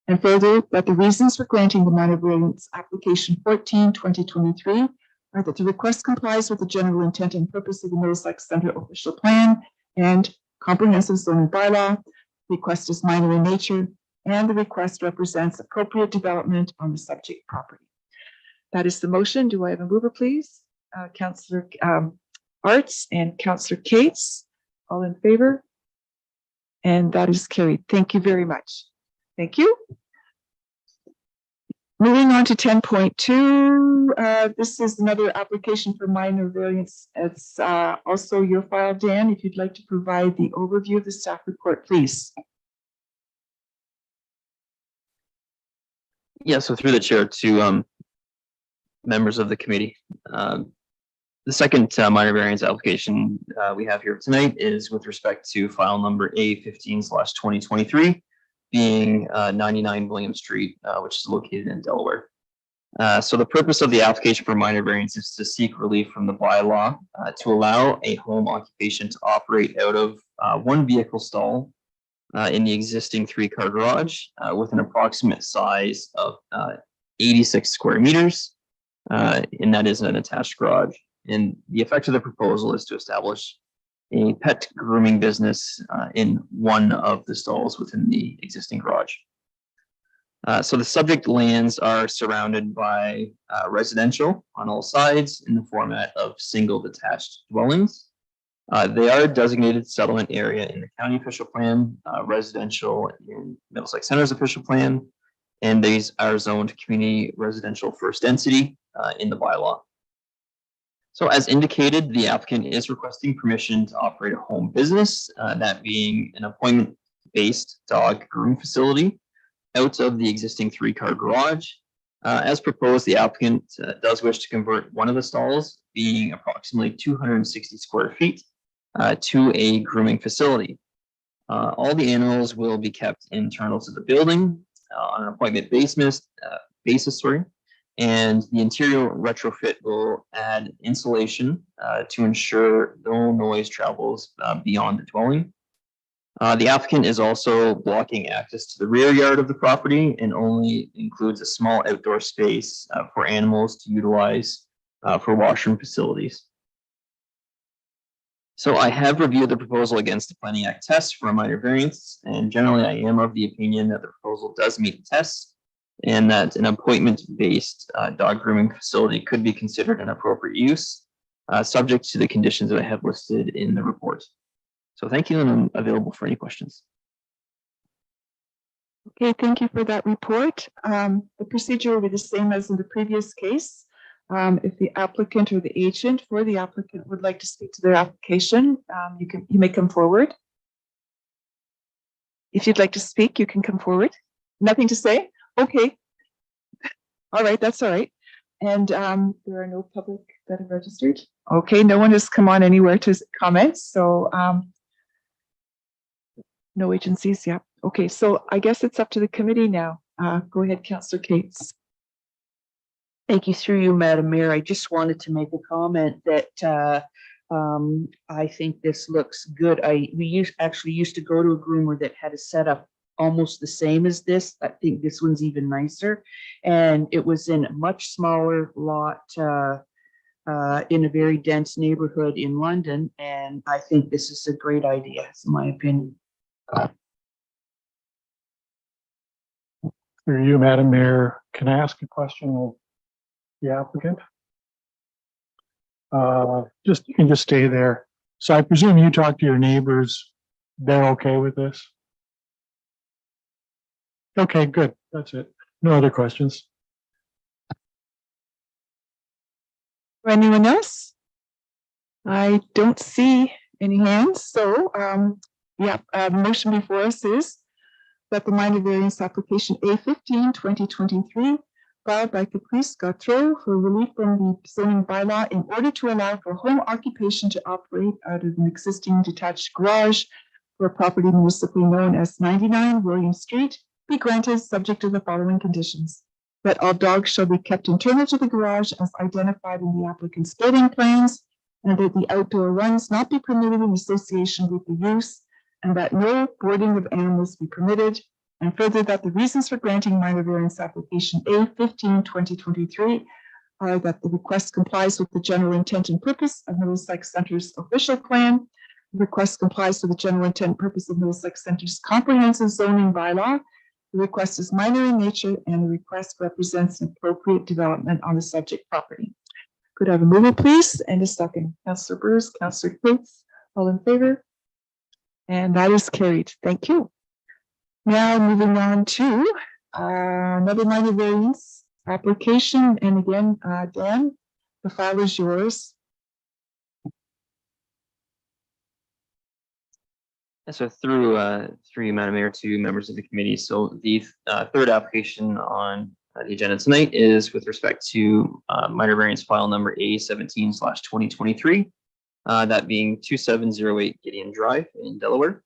And further, that the reasons for granting the minor variance application 14/2023 are that the request complies with the general intent and purpose of the Middlesex Center official plan and comprehensive zoning bylaw. The request is minor in nature, and the request represents appropriate development on the subject property. That is the motion. Do I have a mover, please? Councillor Arts and Councillor Cates, all in favor? And that is carried. Thank you very much. Thank you. Moving on to 10.2, this is another application for minor variance. It's also your file, Dan, if you'd like to provide the overview of the staff report, please. Yeah, so through the chair to members of the committee. The second minor variance application we have here tonight is with respect to file number A15/2023, being 99 William Street, which is located in Delaware. So the purpose of the application for minor variance is to seek relief from the bylaw to allow a home occupation to operate out of one vehicle stall in the existing 3-car garage with an approximate size of 86 square meters, and that is an attached garage. And the effect of the proposal is to establish a pet grooming business in one of the stalls within the existing garage. So the subject lands are surrounded by residential on all sides in the format of single detached dwellings. They are a designated settlement area in the county official plan, residential in Middlesex Center's official plan, and these are zoned community residential first density in the bylaw. So as indicated, the applicant is requesting permission to operate a home business, that being an appointment-based dog grooming facility out of the existing 3-car garage. As proposed, the applicant does wish to convert one of the stalls, being approximately 260 square feet, to a grooming facility. All the animals will be kept internal to the building on an appointment basis, and the interior retrofit will add insulation to ensure no noise travels beyond the dwelling. The applicant is also blocking access to the rear yard of the property and only includes a small outdoor space for animals to utilize for washroom facilities. So I have reviewed the proposal against the Planning Act test for a minor variance, and generally I am of the opinion that the proposal does meet the tests and that an appointment-based dog grooming facility could be considered an appropriate use, subject to the conditions that I have listed in the report. So thank you, and I'm available for any questions. Okay, thank you for that report. The procedure will be the same as in the previous case. If the applicant or the agent for the applicant would like to speak to their application, you may come forward. If you'd like to speak, you can come forward. Nothing to say? Okay. All right, that's all right. And there are no public that have registered. Okay, no one has come on anywhere to comment. So no agencies. Yeah. Okay, so I guess it's up to the committee now. Go ahead, Councillor Cates. Thank you, through you, Madam Mayor. I just wanted to make a comment that I think this looks good. We actually used to go to a groomer that had a setup almost the same as this. I think this one's even nicer, and it was in a much smaller lot in a very dense neighborhood in London. And I think this is a great idea, in my opinion. Through you, Madam Mayor, can I ask a question of the applicant? You can just stay there. So I presume you talked to your neighbors. They're okay with this? Okay, good. That's it. No other questions. Anyone else? I don't see any hands. So the motion before us is that the minor variance application A15/2023 filed by Caprice Gautreau for relief from the zoning bylaw in order to allow for home occupation to operate out of an existing detached garage for a property municipally known as 99 William Street be granted subject to the following conditions: that all dogs shall be kept internal to the garage as identified in the applicant's building plans, and that the outdoor runs not be permitted in association with the use, and that no boarding of animals be permitted, and further that the reasons for granting minor variance application A15/2023 are that the request complies with the general intent and purpose of Middlesex Center's official plan. The request complies with the general intent and purpose of Middlesex Center's comprehensive zoning bylaw, The request is minor in nature and the request represents an appropriate development on the subject property. Could I have a mover, please, and a second? Councillor Bruce, Councillor Coates, all in favor? And that is carried. Thank you. Now moving on to another minor variance application. And again, Dan, the file is yours. So through you, Madam Mayor, to members of the committee. So the third application on the agenda tonight is with respect to minor variance file number A17/2023, that being 2708 Gideon Drive in Delaware.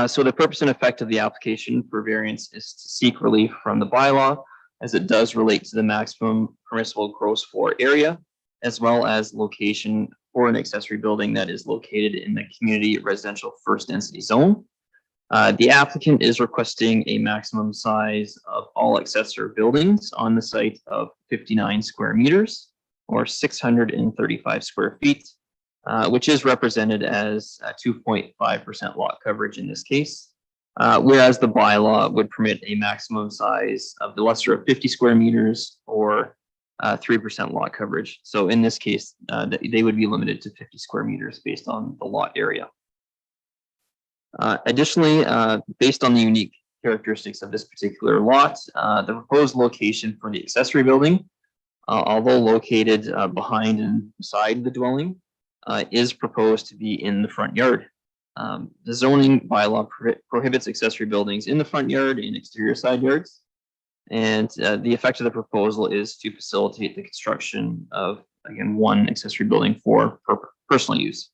So the purpose and effect of the application for variance is to seek relief from the bylaw, as it does relate to the maximum permissible gross floor area, as well as location for an accessory building that is located in the community residential first density zone. The applicant is requesting a maximum size of all accessory buildings on the site of 59 square meters or 635 square feet, which is represented as 2.5% lot coverage in this case. Whereas the bylaw would permit a maximum size of the lesser of 50 square meters or 3% lot coverage. So in this case, they would be limited to 50 square meters based on the lot area. Additionally, based on the unique characteristics of this particular lot, the proposed location for the accessory building, although located behind and beside the dwelling, is proposed to be in the front yard. The zoning bylaw prohibits accessory buildings in the front yard and exterior side yards. And the effect of the proposal is to facilitate the construction of, again, one accessory building for personal use.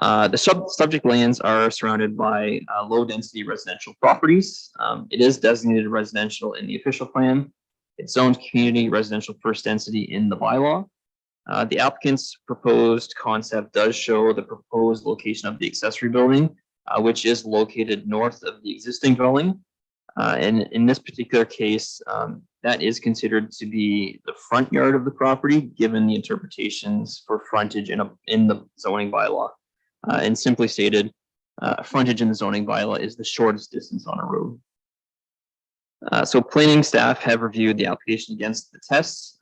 The subject lands are surrounded by low density residential properties. It is designated residential in the official plan. It's zoned community residential first density in the bylaw. The applicant's proposed concept does show the proposed location of the accessory building, which is located north of the existing dwelling. And in this particular case, that is considered to be the front yard of the property, given the interpretations for frontage in the zoning bylaw. And simply stated, frontage in the zoning bylaw is the shortest distance on a road. So planning staff have reviewed the application against the tests.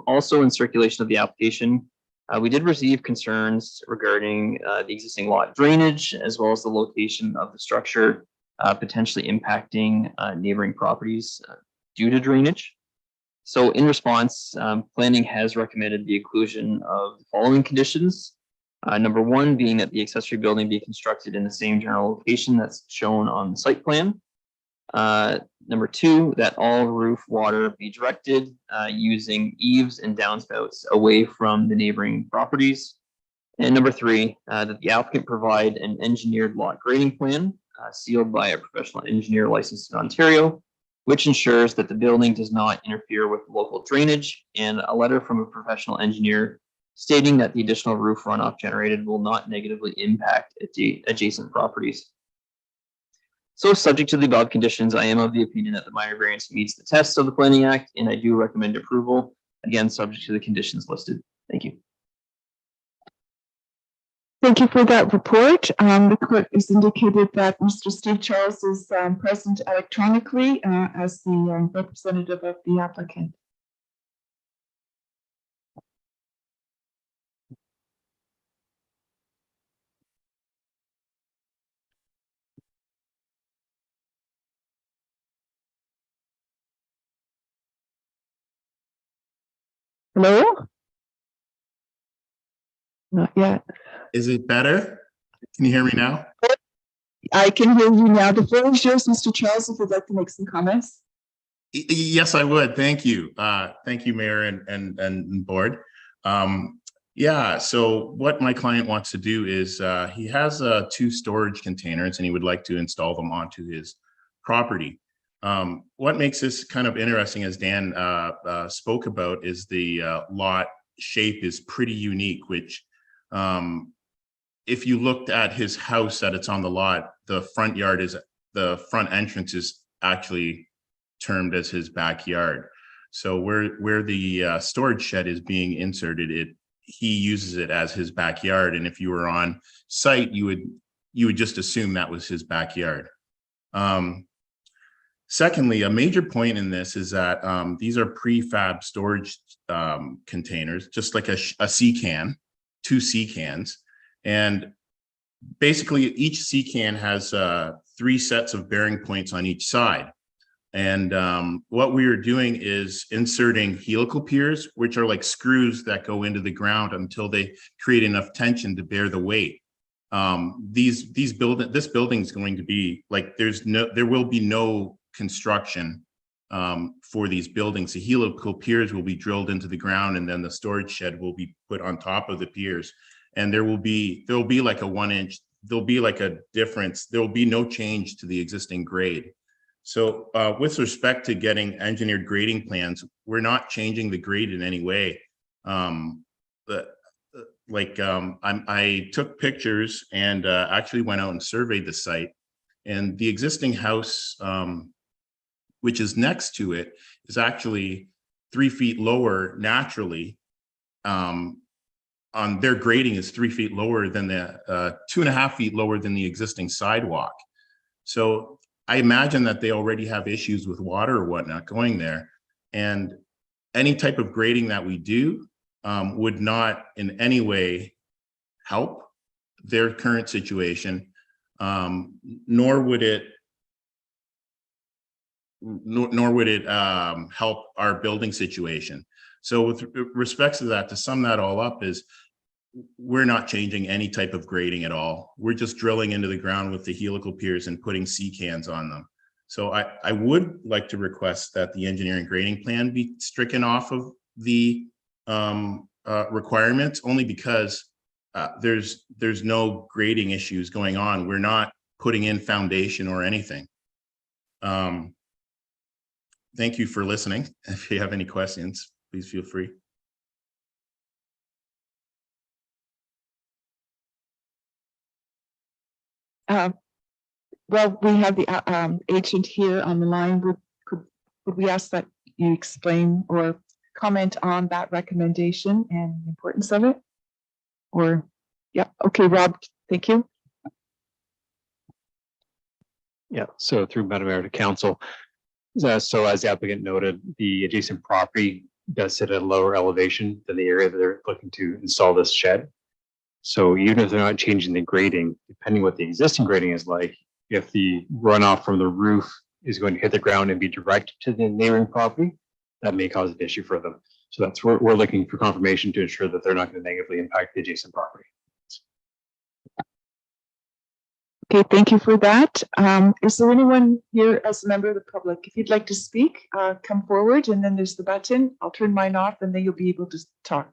Also in circulation of the application, we did receive concerns regarding the existing lot drainage, as well as the location of the structure, potentially impacting neighboring properties due to drainage. So in response, planning has recommended the inclusion of the following conditions. Number one being that the accessory building be constructed in the same general location that's shown on the site plan. Number two, that all roof water be directed using eaves and downspouts away from the neighboring properties. And number three, that the applicant provide an engineered lot grading plan sealed by a professional engineer licensed in Ontario, which ensures that the building does not interfere with local drainage, and a letter from a professional engineer stating that the additional roof runoff generated will not negatively impact adjacent properties. So subject to the above conditions, I am of the opinion that the minor variance meets the tests of the Planning Act, and I do recommend approval, again, subject to the conditions listed. Thank you. Thank you for that report. The clerk has indicated that Mr. Steve Charles is present electronically as the representative of the applicant. Hello? Not yet. Is it better? Can you hear me now? I can hear you now. The floor is yours, Mr. Charles, if you'd like to make some comments. Yes, I would. Thank you. Thank you, Mayor and board. Yeah, so what my client wants to do is he has 2 storage containers and he would like to install them onto his property. What makes this kind of interesting, as Dan spoke about, is the lot shape is pretty unique, which if you looked at his house that it's on the lot, the front entrance is actually termed as his backyard. So where the storage shed is being inserted, he uses it as his backyard. And if you were on site, you would just assume that was his backyard. Secondly, a major point in this is that these are prefab storage containers, just like a sea can, 2 sea cans. And basically each sea can has 3 sets of bearing points on each side. And what we are doing is inserting helical piers, which are like screws that go into the ground until they create enough tension to bear the weight. This building is going to be like, there will be no construction for these buildings. The helical piers will be drilled into the ground, and then the storage shed will be put on top of the piers. And there will be like a 1 inch, there'll be like a difference. There will be no change to the existing grade. So with respect to getting engineered grading plans, we're not changing the grade in any way. I took pictures and actually went out and surveyed the site, and the existing house, which is next to it, is actually 3 feet lower naturally. On their grading is 3 feet lower than the 2.5 feet lower than the existing sidewalk. So I imagine that they already have issues with water or whatnot going there, and any type of grading that we do would not in any way help their current situation, nor would it help our building situation. So with respect to that, to sum that all up, is we're not changing any type of grading at all. We're just drilling into the ground with the helical piers and putting sea cans on them. So I would like to request that the engineering grading plan be stricken off of the requirements, only because there's no grading issues going on. We're not putting in foundation or anything. Thank you for listening. If you have any questions, please feel free. Well, we have the agent here on the line. Would we ask that you explain or comment on that recommendation and the importance of it? Or, yeah, okay, Rob, thank you. Yeah, so through Madam Mayor to Council. So as the applicant noted, the adjacent property does sit at a lower elevation than the area that they're looking to install this shed. So even if they're not changing the grading, depending what the existing grading is like, if the runoff from the roof is going to hit the ground and be directed to the neighboring property, that may cause an issue for them. So that's where we're looking for confirmation to ensure that they're not going to negatively impact the adjacent property. Okay, thank you for that. Is there anyone here as a member of the public? If you'd like to speak, come forward, and then there's the button. I'll turn mine off and then you'll be able to talk.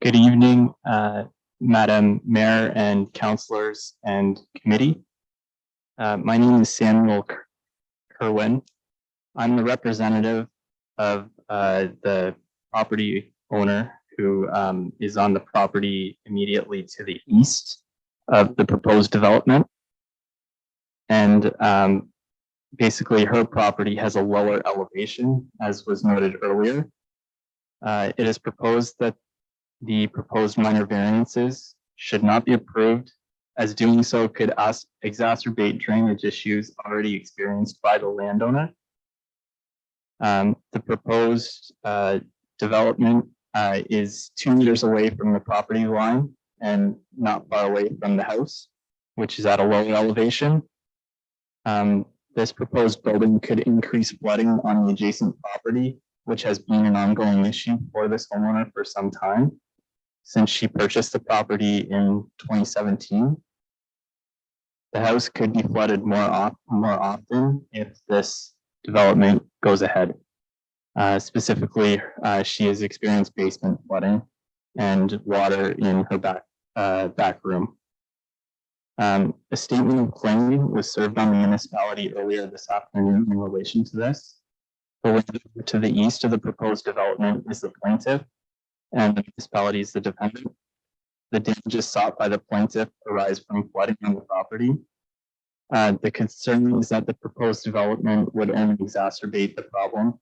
Good evening, Madam Mayor and councillors and committee. My name is Samuel Kerwin. I'm the representative of the property owner who is on the property immediately to the east of the proposed development. And basically her property has a lower elevation, as was noted earlier. It is proposed that the proposed minor variances should not be approved, as doing so could exacerbate drainage issues already experienced by the landowner. The proposed development is 2 meters away from the property line and not far away from the house, which is at a lower elevation. This proposed building could increase flooding on the adjacent property, which has been an ongoing issue for this homeowner for some time, since she purchased the property in 2017. The house could be flooded more often if this development goes ahead. Specifically, she has experienced basement flooding and water in her back room. A statement of claim was served on the municipality earlier this afternoon in relation to this. The land to the east of the proposed development is the plaintiff, and the municipality is the defendant. The damages sought by the plaintiff arise from flooding on the property. The concern is that the proposed development would only exacerbate the problem.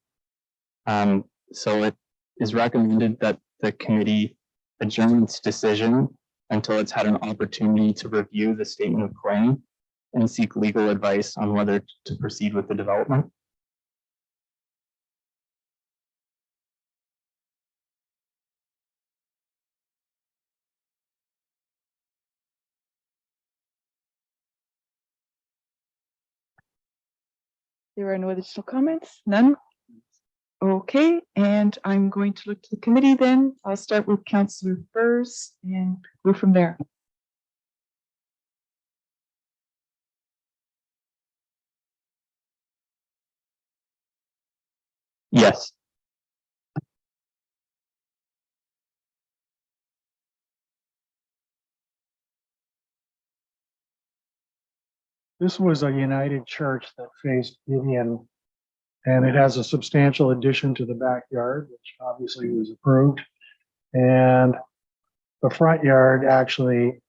So it is recommended that the committee adjourn its decision until it's had an opportunity to review the statement of claim and seek legal advice on whether to proceed with the development. There are no additional comments, none? Okay, and I'm going to look to the committee then. I'll start with Councillor first and go from there. Yes. This was a United Church that faced Gideon, and it has a substantial addition to the backyard, which obviously was approved. And the front yard actually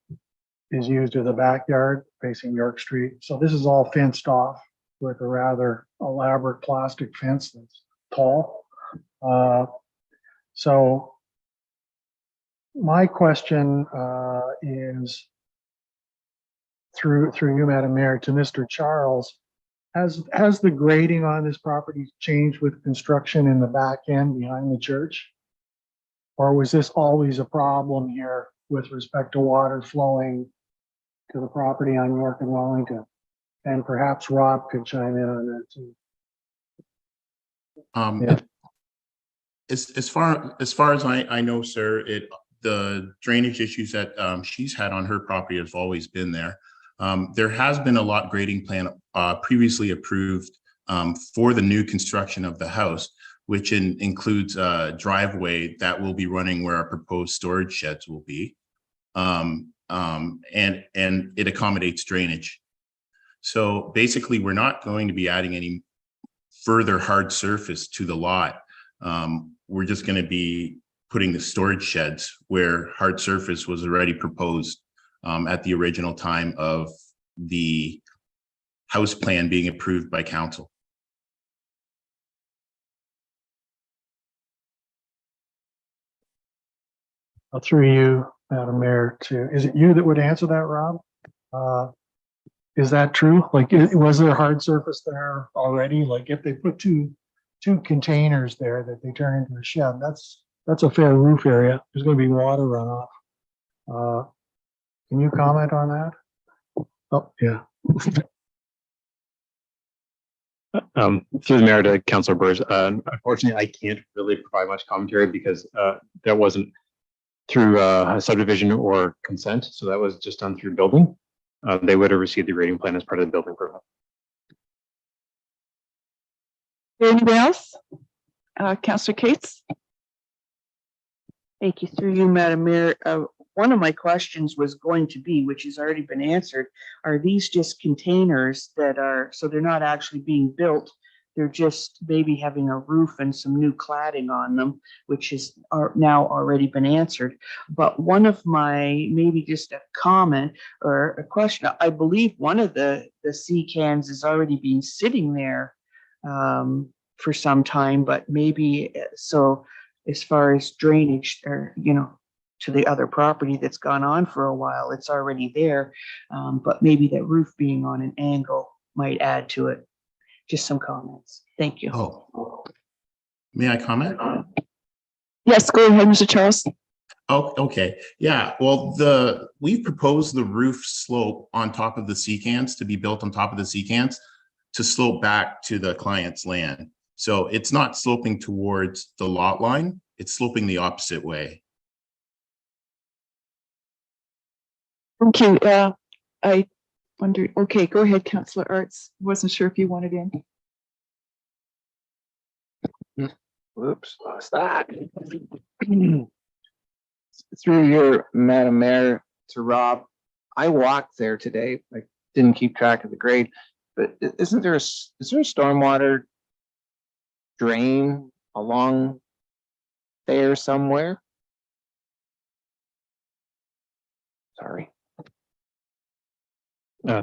is used as a backyard facing York Street. So this is all fenced off with a rather elaborate plastic fence that's tall. So my question is through you, Madam Mayor, to Mr. Charles. Has the grading on this property changed with construction in the back end behind the church? Or was this always a problem here with respect to water flowing to the property on York and Wellington? And perhaps Rob could chime in on that too. Yeah. As far as I know, sir, the drainage issues that she's had on her property has always been there. There has been a lot grading plan previously approved for the new construction of the house, which includes a driveway that will be running where our proposed storage sheds will be. And it accommodates drainage. So basically, we're not going to be adding any further hard surface to the lot. We're just going to be putting the storage sheds where hard surface was already proposed at the original time of the house plan being approved by council. Through you, Madam Mayor, is it you that would answer that, Rob? Is that true? Like, was there hard surface there already? Like, if they put two containers there that they turn into a shed, that's a fair roof area. There's going to be water runoff. Can you comment on that? Oh, yeah. Through the mayor to Councillor Burrs, unfortunately, I can't really provide much commentary because that wasn't through a subdivision or consent. So that was just done through building. They would have received the grading plan as part of the building permit. Anybody else? Councillor Cates? Thank you. Through you, Madam Mayor. One of my questions was going to be, which has already been answered, are these just containers that are, so they're not actually being built, they're just maybe having a roof and some new cladding on them, which is now already been answered. But one of my, maybe just a comment or a question, I believe one of the sea cans is already been sitting there for some time, but maybe, so as far as drainage or, to the other property that's gone on for a while, it's already there. But maybe that roof being on an angle might add to it. Just some comments. Thank you. Oh, may I comment? Yes, go ahead, Mr. Charles. Oh, okay. Yeah, well, we've proposed the roof slope on top of the sea cans to be built on top of the sea cans to slope back to the client's land. So it's not sloping towards the lot line, it's sloping the opposite way. Thank you. I wonder, okay, go ahead, Councillor Arts. Wasn't sure if you wanted in. Whoops, lost that. Through your, Madam Mayor, to Rob, I walked there today. I didn't keep track of the grade, but is there a stormwater drain along there somewhere? Sorry.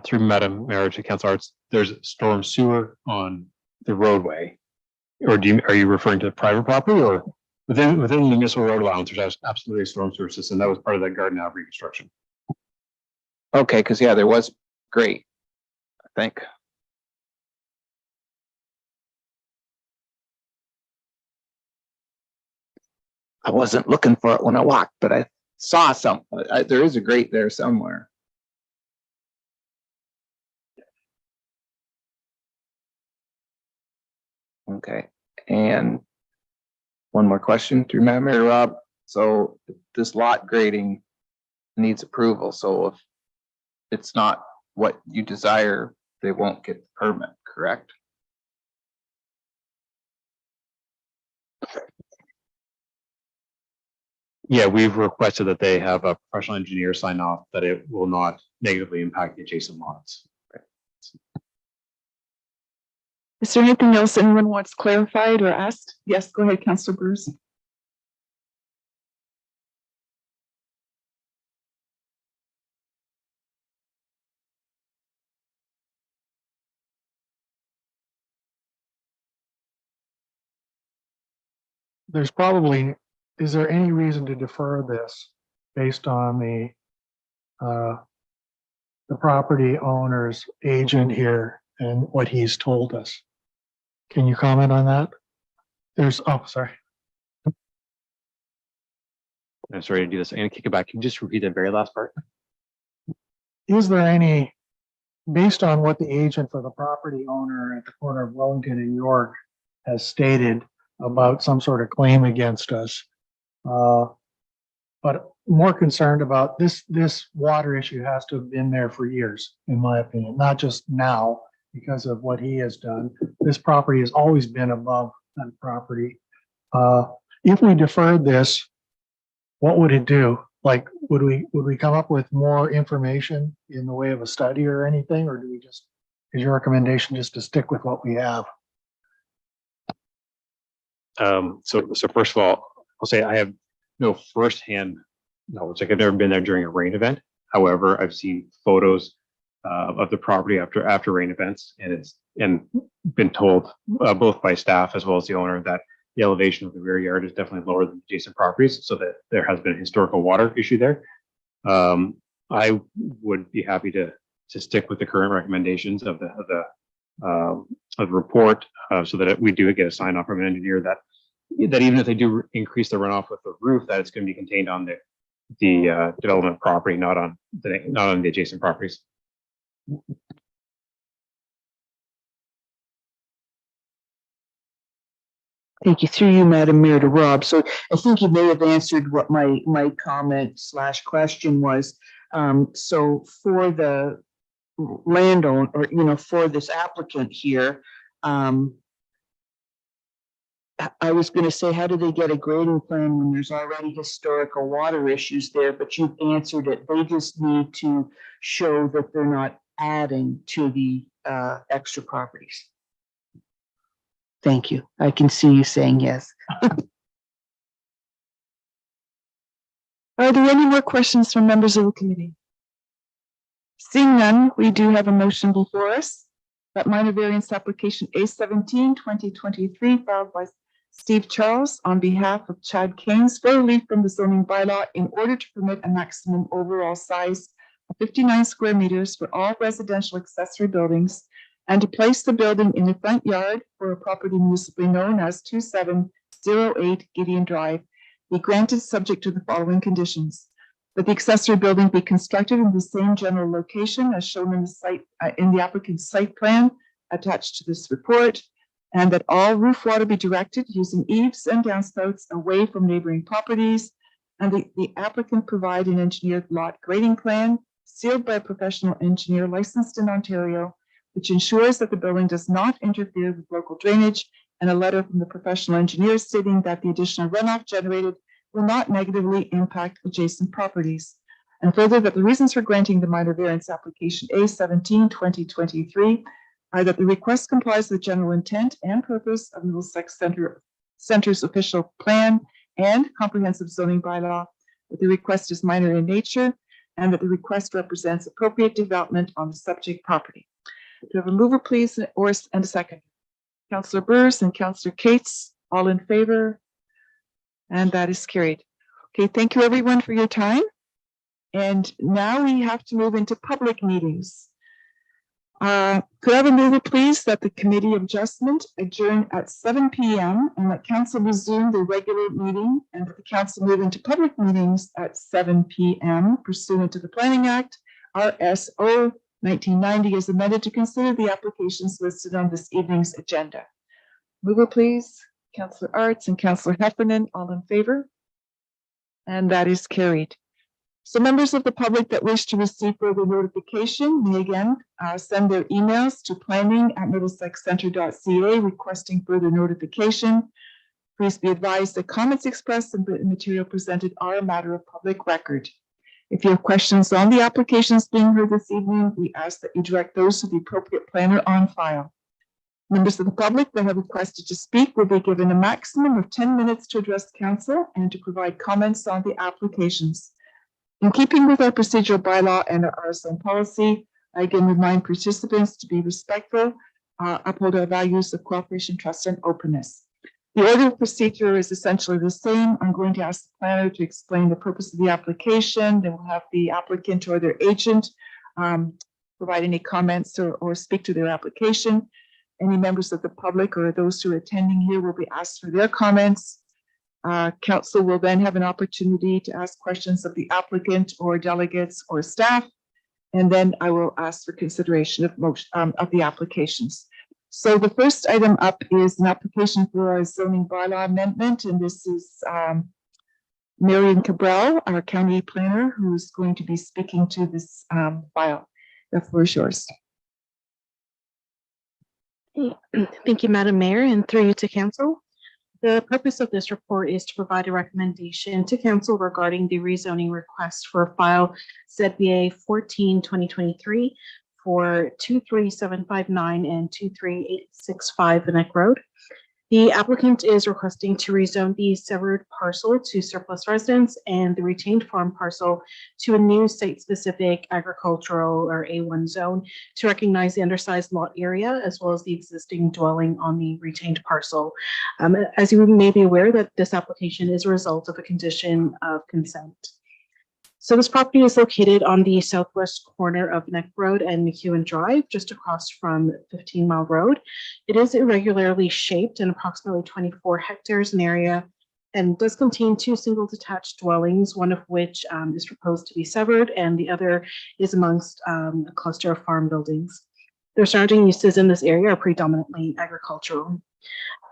Through Madam Mayor to Council Arts, there's storm sewer on the roadway. Or are you referring to private property or within the municipal road allowance, there's absolutely a storm sewer system. That was part of that Garden Ave reconstruction. Okay, because yeah, there was great, I think. I wasn't looking for it when I walked, but I saw some. There is a grate there somewhere. Okay, and one more question through Madam Mayor Rob. So this lot grading needs approval. So if it's not what you desire, they won't get the permit, correct? Yeah, we've requested that they have a professional engineer sign off that it will not negatively impact the adjacent lots. Is there anything else anyone wants clarified or asked? Yes, go ahead, Councillor Bruce. There's probably, is there any reason to defer this based on the property owner's agent here and what he's told us? Can you comment on that? Sorry. I'm sorry to do this. I'm going to kick it back. Can you just repeat the very last part? Is there any, based on what the agent for the property owner at the corner of Wellington and York has stated about some sort of claim against us, but more concerned about this water issue has to have been there for years, in my opinion, not just now because of what he has done. This property has always been above that property. If we deferred this, what would it do? Like, would we come up with more information in the way of a study or anything, or is your recommendation just to stick with what we have? So first of all, I'll say I have no firsthand knowledge. Like I've never been there during a rain event. However, I've seen photos of the property after rain events, and been told both by staff as well as the owner that the elevation of the rear yard is definitely lower than adjacent properties, so that there has been a historical water issue there. I would be happy to stick with the current recommendations of the report, so that we do get a sign off from an engineer that even if they do increase the runoff with the roof, that it's going to be contained on the development property, not on the adjacent properties. Thank you. Through you, Madam Mayor, to Rob. So I think you may have answered what my comment / question was. So for the landowner, or, for this applicant here, I was going to say, how do they get a grading plan when there's already historical water issues there? But you've answered it. They just need to show that they're not adding to the extra properties. Thank you. I can see you saying yes. Are there any more questions from members of the committee? Seeing none, we do have a motion before us. That minor variance application A17 2023 filed by Steve Charles on behalf of Chad Keynes for relief from the zoning bylaw in order to permit a maximum overall size of 59 square meters for all residential accessory buildings and to place the building in the front yard for a property municipally known as 2708 Gideon Drive be granted subject to the following conditions: that the accessory building be constructed in the same general location as shown in the site in the applicant's site plan attached to this report, and that all roof water be directed using eaves and downspouts away from neighboring properties, and the applicant provide an engineered lot grading plan sealed by a professional engineer licensed in Ontario, which ensures that the building does not interfere with local drainage, and a letter from the professional engineer stating that the additional runoff generated will not negatively impact adjacent properties. And further, that the reasons for granting the minor variance application A17 2023 that the request complies with the general intent and purpose of Middlesex Center's official plan and comprehensive zoning bylaw, that the request is minor in nature, and that the request represents appropriate development on the subject property. Do you have a mover, please, and a second? Councillor Burrs and Councillor Cates, all in favor? And that is carried. Okay, thank you everyone for your time. And now we have to move into public meetings. Could I have a mover, please, that the Committee of Adjustment adjourn at 7 p.m. and that Council resume the regular meeting, and that the Council move into public meetings at 7 p.m. pursuant to the Planning Act, RSO 1990, as amended, to consider the applications listed on this evening's agenda. Mover, please. Councillor Arts and Councillor Heffernan, all in favor? And that is carried. So members of the public that wish to receive further notification may again send their emails to planning@middlesexcenter.ca requesting further notification. Please be advised that comments expressed and written material presented are a matter of public record. If you have questions on the applications being heard this evening, we ask that you direct those to the appropriate planner on file. Members of the public that have requested to speak will be given a maximum of 10 minutes to address council and to provide comments on the applications. In keeping with our procedural bylaw and our RSO policy, I again remind participants to be respectful, uphold our values of cooperation, trust, and openness. The order of procedure is essentially the same. I'm going to ask the planner to explain the purpose of the application. Then we'll have the applicant or their agent provide any comments or speak to their application. Any members of the public or those who are attending here will be asked for their comments. Council will then have an opportunity to ask questions of the applicant or delegates or staff, and then I will ask for consideration of the applications. So the first item up is an application for a zoning bylaw amendment, and this is Marion Cabral, our county planner, who is going to be speaking to this file. The floor is yours. Thank you, Madam Mayor, and through you to Council. The purpose of this report is to provide a recommendation to Council regarding the rezoning request for file ZBA 14-2023 for 23759 and 23865 Neck Road. The applicant is requesting to rezone the severed parcel to surplus residence and the retained farm parcel to a new site-specific agricultural or A1 zone to recognize the undersized lot area as well as the existing dwelling on the retained parcel. As you may be aware, that this application is a result of a condition of consent. So this property is located on the southwest corner of Neck Road and McEwen Drive, just across from 15 Mile Road. It is irregularly shaped and approximately 24 hectares in area and does contain 2 single detached dwellings, one of which is proposed to be severed and the other is amongst a cluster of farm buildings. The surrounding uses in this area are predominantly agricultural.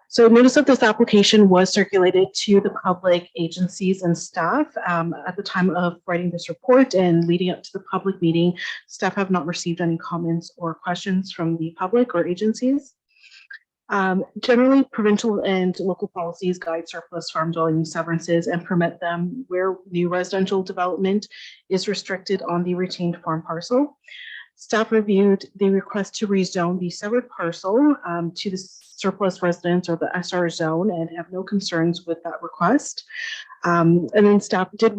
So notice of this application was circulated to the public, agencies, and staff at the time of writing this report, and leading up to the public meeting, staff have not received any comments or questions from the public or agencies. Generally, provincial and local policies guide surplus farm dwelling severances and permit them where new residential development is restricted on the retained farm parcel. Staff reviewed the request to rezone the severed parcel to the surplus residence or the SR zone and have no concerns with that request. And then staff did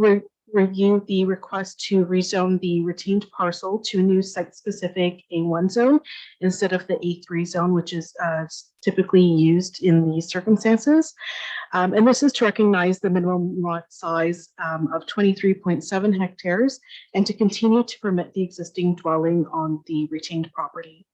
review the request to rezone the retained parcel to a new site-specific A1 zone instead of the A3 zone, which is typically used in these circumstances. And this is to recognize the minimum lot size of 23.7 hectares and to continue to permit the existing dwelling on the retained property.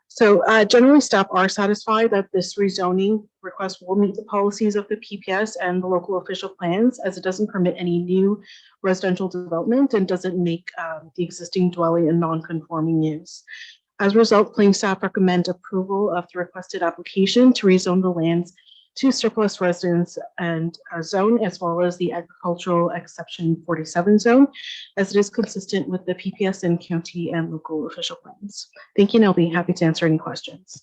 So generally, staff are satisfied that this rezoning request will meet the policies of the PPS and the local official plans, as it doesn't permit any new residential development and doesn't make the existing dwelling a non-conforming use. As a result, plain staff recommend approval of the requested application to rezone the lands to surplus residence and zone, as well as the agricultural exception 47 zone, as it is consistent with the PPS and county and local official plans. Thank you, and I'll be happy to answer any questions.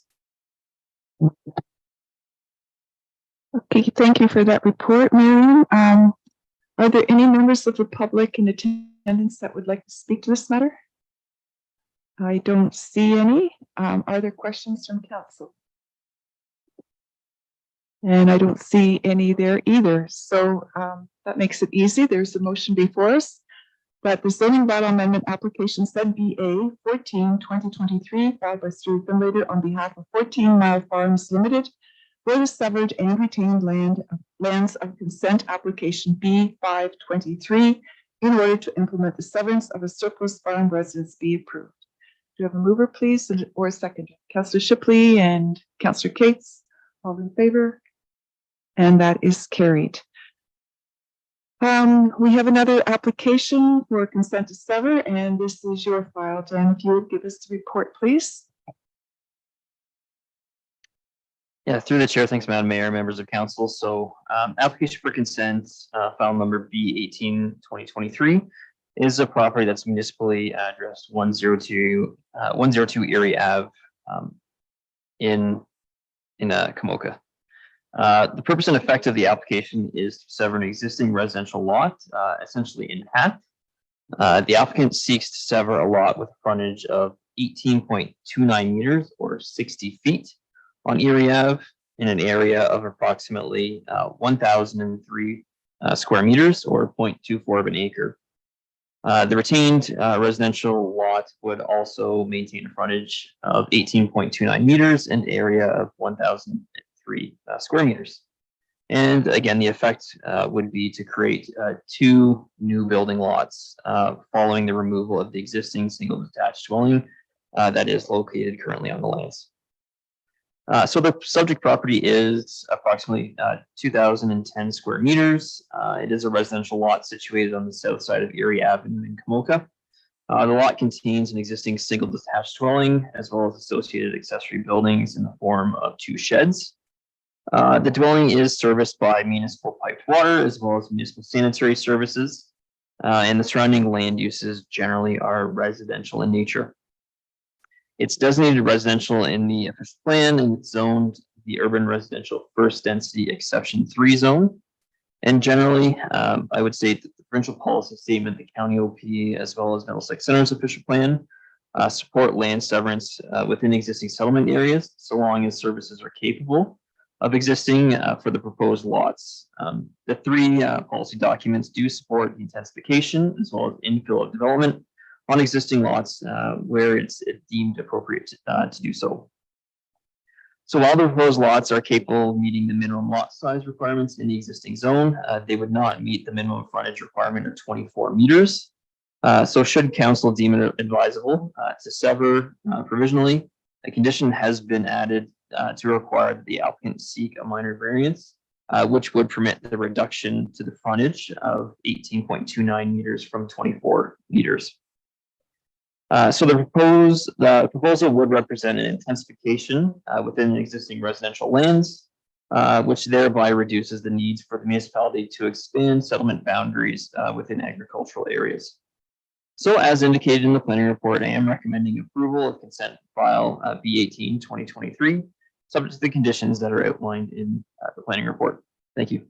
Okay, thank you for that report, Marion. Are there any members of the public in attendance that would like to speak to this matter? I don't see any. Are there questions from council? And I don't see any there either. So that makes it easy. There's a motion before us. That the zoning bylaw amendment application ZBA 14/2023 filed by Stuart Finlater on behalf of 14 Mile Farms Limited for the severed and retained lands of consent application B523 in order to implement the severance of a surplus farm residence be approved. Do you have a mover, please, or a seconder? Councillor Shipley and Councillor Cates, all in favor? And that is carried. We have another application for consent to sever, and this is your file, Dan. If you would give us the report, please. Yeah, through the chair, thanks, Madam Mayor, members of council. So application for consent, file number B18/2023 is a property that's municipally addressed 102 Erie Ave in Kamoka. The purpose and effect of the application is to sever an existing residential lot, essentially in half. The applicant seeks to sever a lot with a frontage of 18.29 meters or 60 feet on Erie Ave in an area of approximately 1,003 square meters or 0.24 of an acre. The retained residential lot would also maintain a frontage of 18.29 meters and area of 1,003 square meters. And again, the effect would be to create 2 new building lots following the removal of the existing single detached dwelling that is located currently on the lands. So the subject property is approximately 2,010 square meters. It is a residential lot situated on the south side of Erie Avenue in Kamoka. The lot contains an existing single detached dwelling as well as associated accessory buildings in the form of 2 sheds. The dwelling is serviced by municipal piped water as well as municipal sanitary services, and the surrounding land uses generally are residential in nature. It's designated residential in the official plan and it's zoned the urban residential first density exception 3 zone. And generally, I would say that the provincial policy statement, the county OP, as well as Middlesex Center's official plan, support land severance within existing settlement areas, so long as services are capable of existing for the proposed lots. The 3 policy documents do support intensification as well as infill of development on existing lots where it's deemed appropriate to do so. So while the proposed lots are capable of meeting the minimum lot size requirements in the existing zone, they would not meet the minimum frontage requirement of 24 meters. So should council deem it advisable to sever provisionally, a condition has been added to require that the applicant seek a minor variance, which would permit the reduction to the frontage of 18.29 meters from 24 meters. So the proposal would represent an intensification within existing residential lands, which thereby reduces the needs for the municipality to expand settlement boundaries within agricultural areas. So as indicated in the planning report, I am recommending approval of consent file B18/2023, subject to the conditions that are outlined in the planning report. Thank you.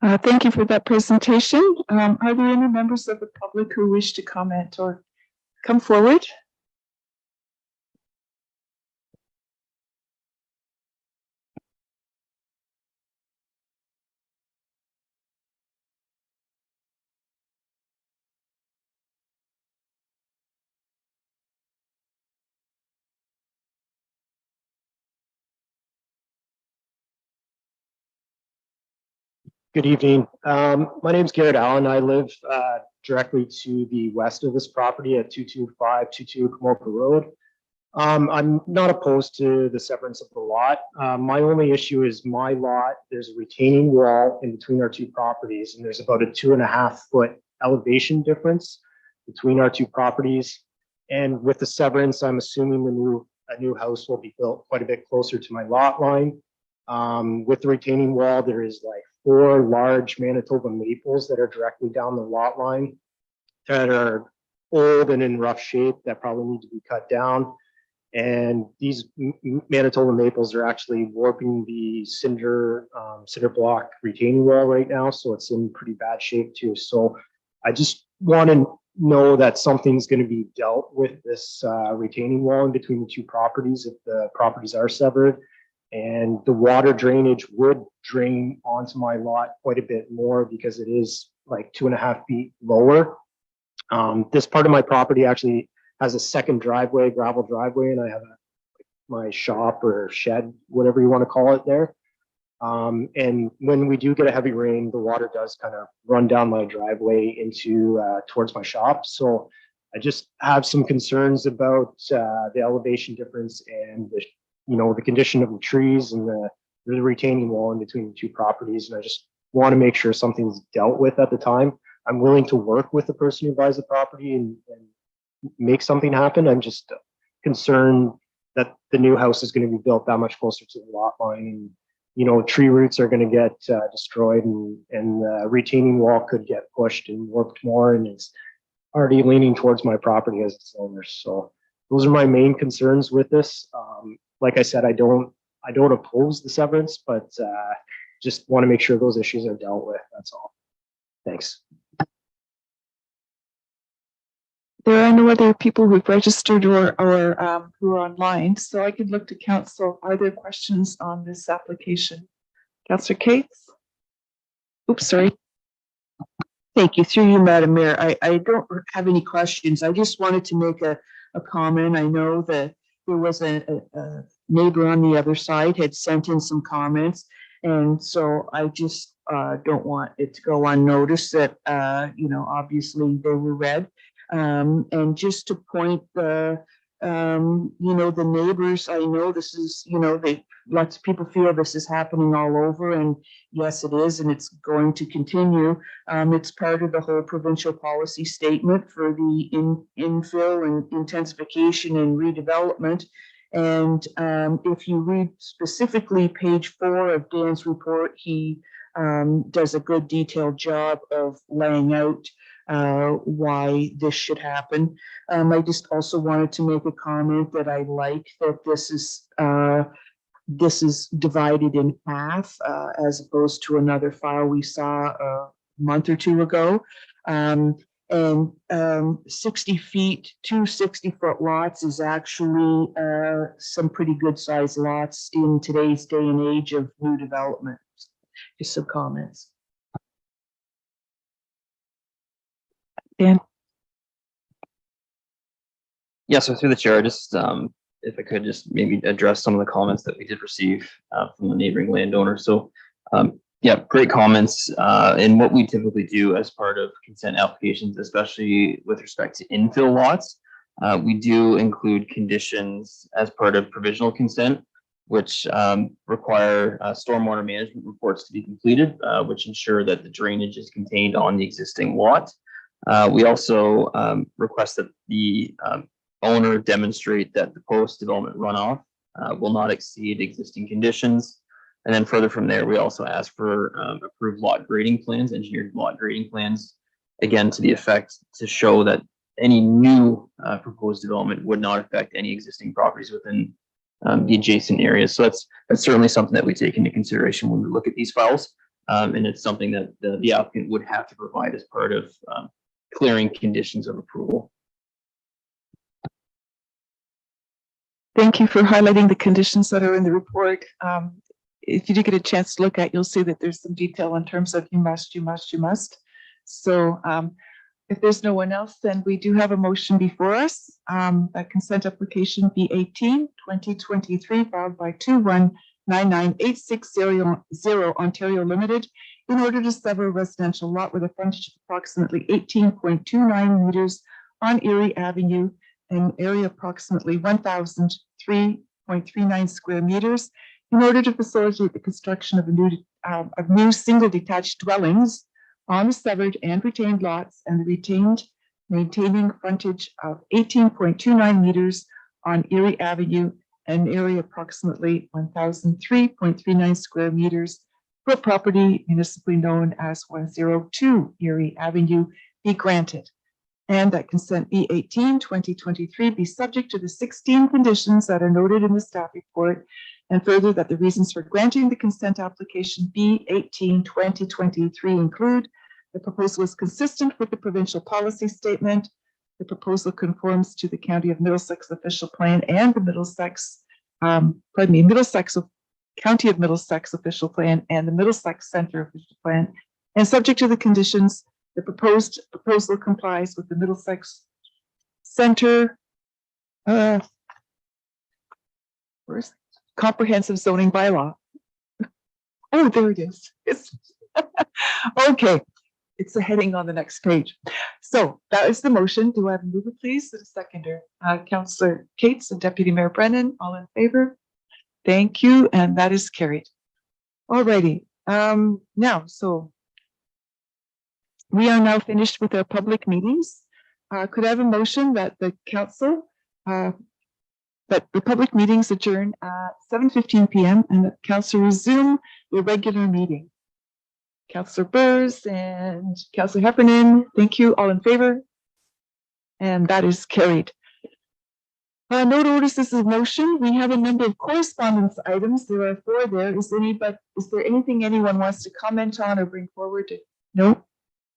Thank you for that presentation. Are there any members of the public who wish to comment or come forward? Good evening. My name is Garrett Allen. I live directly to the west of this property at 22522 Kamoka Road. I'm not opposed to the severance of the lot. My only issue is my lot, there's a retaining wall in between our 2 properties, and there's about a 2.5 foot elevation difference between our 2 properties. And with the severance, I'm assuming a new house will be built quite a bit closer to my lot line. With the retaining wall, there is like 4 large Manitoba maples that are directly down the lot line that are old and in rough shape that probably need to be cut down. And these Manitoba maples are actually warping the cinder block retaining wall right now, so it's in pretty bad shape too. So I just want to know that something's going to be dealt with this retaining wall in between the two properties if the properties are severed. And the water drainage would drain onto my lot quite a bit more because it is like 2.5 feet lower. This part of my property actually has a second driveway, gravel driveway, and I have my shop or shed, whatever you want to call it there. And when we do get a heavy rain, the water does kind of run down my driveway into towards my shop. So I just have some concerns about the elevation difference and the, the condition of the trees and the retaining wall in between the two properties. And I just want to make sure something's dealt with at the time. I'm willing to work with the person who buys the property and make something happen. I'm just concerned that the new house is going to be built that much closer to the lot line, and tree roots are going to get destroyed, and the retaining wall could get pushed and warped more, and it's already leaning towards my property as its owner. So those are my main concerns with this. Like I said, I don't oppose the severance, but just want to make sure those issues are dealt with. That's all. Thanks. There are no other people who've registered or who are online, so I could look to council. Are there questions on this application? Councillor Cates? Oops, sorry. Thank you. Through you, Madam Mayor. I don't have any questions. I just wanted to make a comment. I know that there was a neighbor on the other side had sent in some comments, and so I just don't want it to go unnoticed that, obviously they were read. And just to point the neighbors, I know this is, lots of people feel this is happening all over, and yes, it is, and it's going to continue. It's part of the whole provincial policy statement for the infill and intensification and redevelopment. And if you read specifically page 4 of Dan's report, he does a good detailed job of laying out why this should happen. I just also wanted to make a comment that I like that this is divided in half as opposed to another file we saw a month or two ago. And 60 feet, 2 60-foot lots is actually some pretty good sized lots in today's day and age of new development. Just some comments. Dan? Yeah, so through the chair, just if I could just maybe address some of the comments that we did receive from the neighboring landowner. So yeah, great comments. And what we typically do as part of consent applications, especially with respect to infill lots, we do include conditions as part of provisional consent, which require stormwater management reports to be completed, which ensure that the drainage is contained on the existing lot. We also request that the owner demonstrate that the post-development runoff will not exceed existing conditions. And then further from there, we also ask for approved lot grading plans, engineered lot grading plans, again, to the effect to show that any new proposed development would not affect any existing properties within the adjacent areas. So that's certainly something that we take into consideration when we look at these files. And it's something that the applicant would have to provide as part of clearing conditions of approval. Thank you for highlighting the conditions that are in the report. If you do get a chance to look at, you'll see that there's some detail in terms of you must. So if there's no one else, then we do have a motion before us. That consent application B18 2023 filed by 2199860 Ontario Limited in order to sever a residential lot with a frontage of approximately 18.29 meters on Erie Avenue, an area approximately 1,003.39 square meters, in order to facilitate the construction of new single detached dwellings on the severed and retained lots, and the maintaining frontage of 18.29 meters on Erie Avenue, an area approximately 1,003.39 square meters for property municipally known as 102 Erie Avenue be granted. And that consent B18 2023 be subject to the 16 conditions that are noted in the staff report, and further that the reasons for granting the consent application B18 2023 include The proposal is consistent with the provincial policy statement. The proposal conforms to the County of Middlesex official plan and the Middlesex, County of Middlesex official plan and the Middlesex Center official plan. And subject to the conditions, the proposed proposal complies with the Middlesex Center where's comprehensive zoning bylaw. Oh, there it is. Okay, it's a heading on the next page. So that is the motion. Do I have a mover, please? And a seconder. Councillor Cates and Deputy Mayor Brennan, all in favor? Thank you, and that is carried. All righty. Now, so we are now finished with our public meetings. Could I have a motion that the council, that the public meetings adjourn at 7:15 p.m. and that council resume the regular meeting? Councillor Burrs and Councillor Heffernan, thank you. All in favor? And that is carried. No notices of motion. We have a number of correspondence items. There are 4 there. Is there anything anyone wants to comment on or bring forward? No?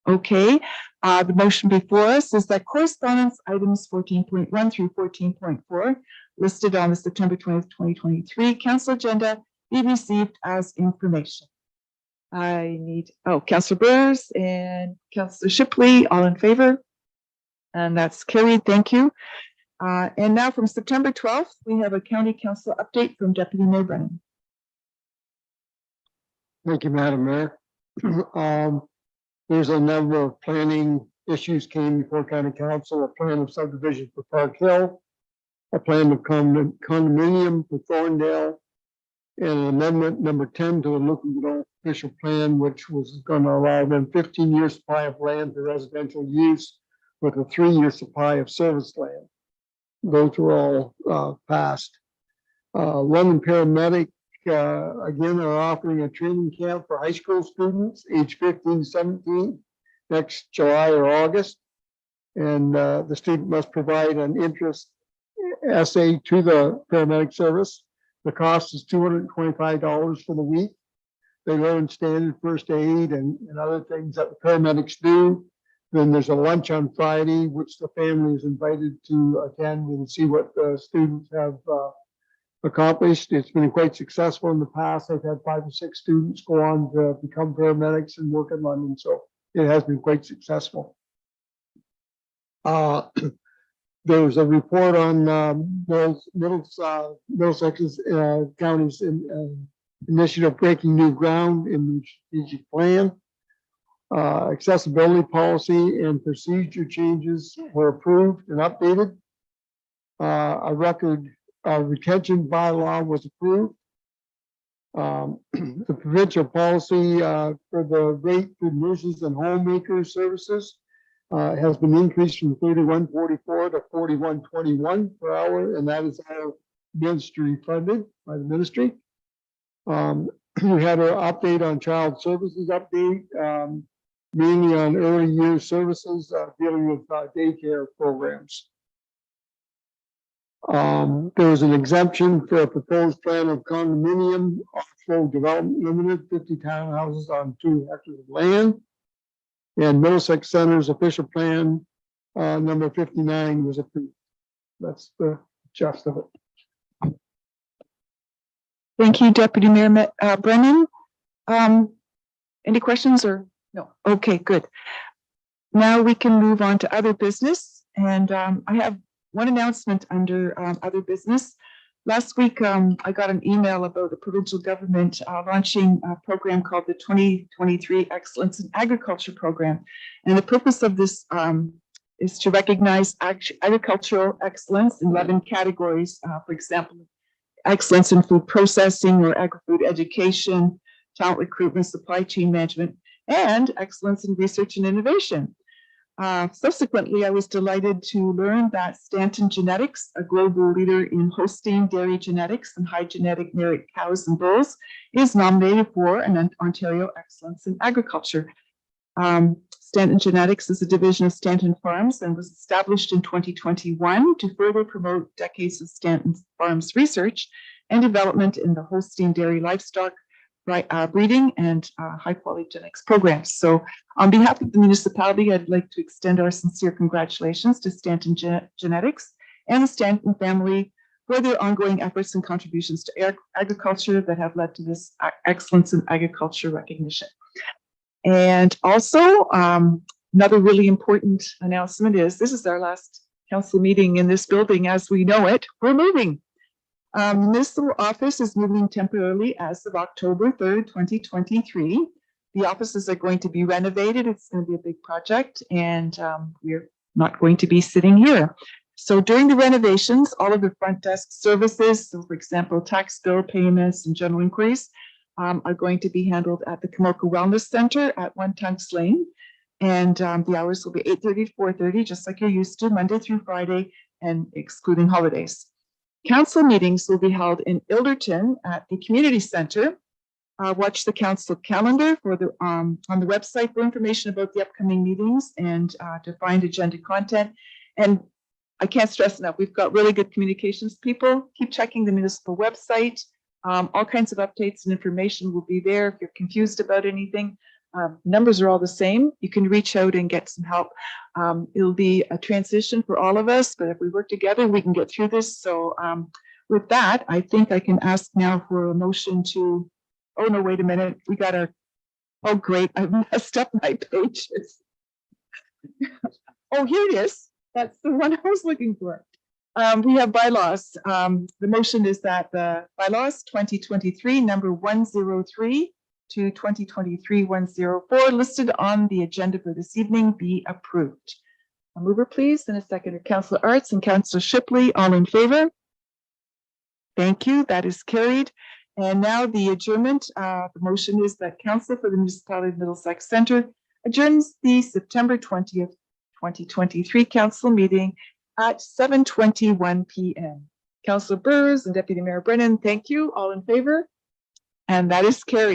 Okay. The motion before us is that correspondence items 14.1 through 14.4 listed on the September 20th, 2023 council agenda be received as information. I need, Councillor Burrs and Councillor Shipley, all in favor? And that's carried. Thank you. And now from September 12th, we have a county council update from Deputy Mayor Brennan. Thank you, Madam Mayor. There's a number of planning issues came before county council, a plan of subdivision for Park Hill, a plan of condominium for Thorndale, and an amendment number 10 to the local official plan, which was going to allow them 15-year supply of land for residential use with a 3-year supply of service land. Those were all passed. London Paramedic, again, are offering a training camp for high school students age 15 to 17 next July or August. And the student must provide an interest essay to the paramedic service. The cost is $225 for the week. They learn standard first aid and other things that the paramedics do. Then there's a lunch on Friday, which the family is invited to attend and see what the students have accomplished. It's been quite successful in the past. I've had 5 or 6 students go on to become paramedics and work in London, so it has been quite successful. There was a report on Middlesex County's initiative breaking new ground in the strategic plan. Accessibility policy and procedure changes were approved and updated. A record retention bylaw was approved. The provincial policy for the rate for nurses and homemaker services has been increased from $31.44 to $41.21 per hour, and that is all ministry funded by the ministry. We had an update on child services update, mainly on early years services dealing with daycare programs. There was an exemption for a proposed plan of condominium off-flow development limited, 50 townhouses on 2 hectares of land. And Middlesex Center's official plan number 59 was approved. That's the gist of it. Thank you, Deputy Mayor Brennan. Any questions or no? Okay, good. Now we can move on to other business. And I have one announcement under other business. Last week, I got an email about the provincial government launching a program called the 2023 Excellence in Agriculture Program. And the purpose of this is to recognize agricultural excellence in 11 categories. For example, excellence in food processing or agri-food education, talent recruitment, supply chain management, and excellence in research and innovation. Subsequently, I was delighted to learn that Stanton Genetics, a global leader in Holstein dairy genetics and high genetic merit cows and bulls, is nominated for an Ontario Excellence in Agriculture. Stanton Genetics is a division of Stanton Farms and was established in 2021 to further promote decades of Stanton Farms research and development in the Holstein dairy livestock, breeding and high quality genetics programs. So on behalf of the municipality, I'd like to extend our sincere congratulations to Stanton Genetics and the Stanton family for their ongoing efforts and contributions to agriculture that have led to this excellence in agriculture recognition. And also, another really important announcement is this is our last council meeting in this building as we know it. We're moving. Municipal office is moving temporarily as of October 3rd, 2023. The offices are going to be renovated. It's going to be a big project, and we're not going to be sitting here. So during the renovations, all of the front desk services, so for example, tax bill payments and general inquiries, are going to be handled at the Kamorka Wellness Center at 1 Tunks Lane. And the hours will be 8:30 to 4:30, just like you're used to, Monday through Friday, and excluding holidays. Council meetings will be held in Ilderton at the Community Center. Watch the council calendar for the on the website for information about the upcoming meetings and to find agenda content. And I can't stress enough, we've got really good communications people. Keep checking the municipal website. All kinds of updates and information will be there. If you're confused about anything, numbers are all the same. You can reach out and get some help. It'll be a transition for all of us, but if we work together, we can get through this. So with that, I think I can ask now for a motion to, oh no, wait a minute. We got our, oh great, I've messed up my pages. Oh, here it is. That's the one I was looking for. We have bylaws. The motion is that the bylaws 2023 number 103 to 2023-104 listed on the agenda for this evening be approved. A mover, please, and a seconder. Councillor Arts and Councillor Shipley, all in favor? Thank you. That is carried. And now the adjournment. The motion is that Council for the Municipality of Middlesex Centre adjourns the September 20th, 2023 Council meeting at 7:21 p.m. Councillor Burrs and Deputy Mayor Brennan, thank you. All in favor? And that is carried.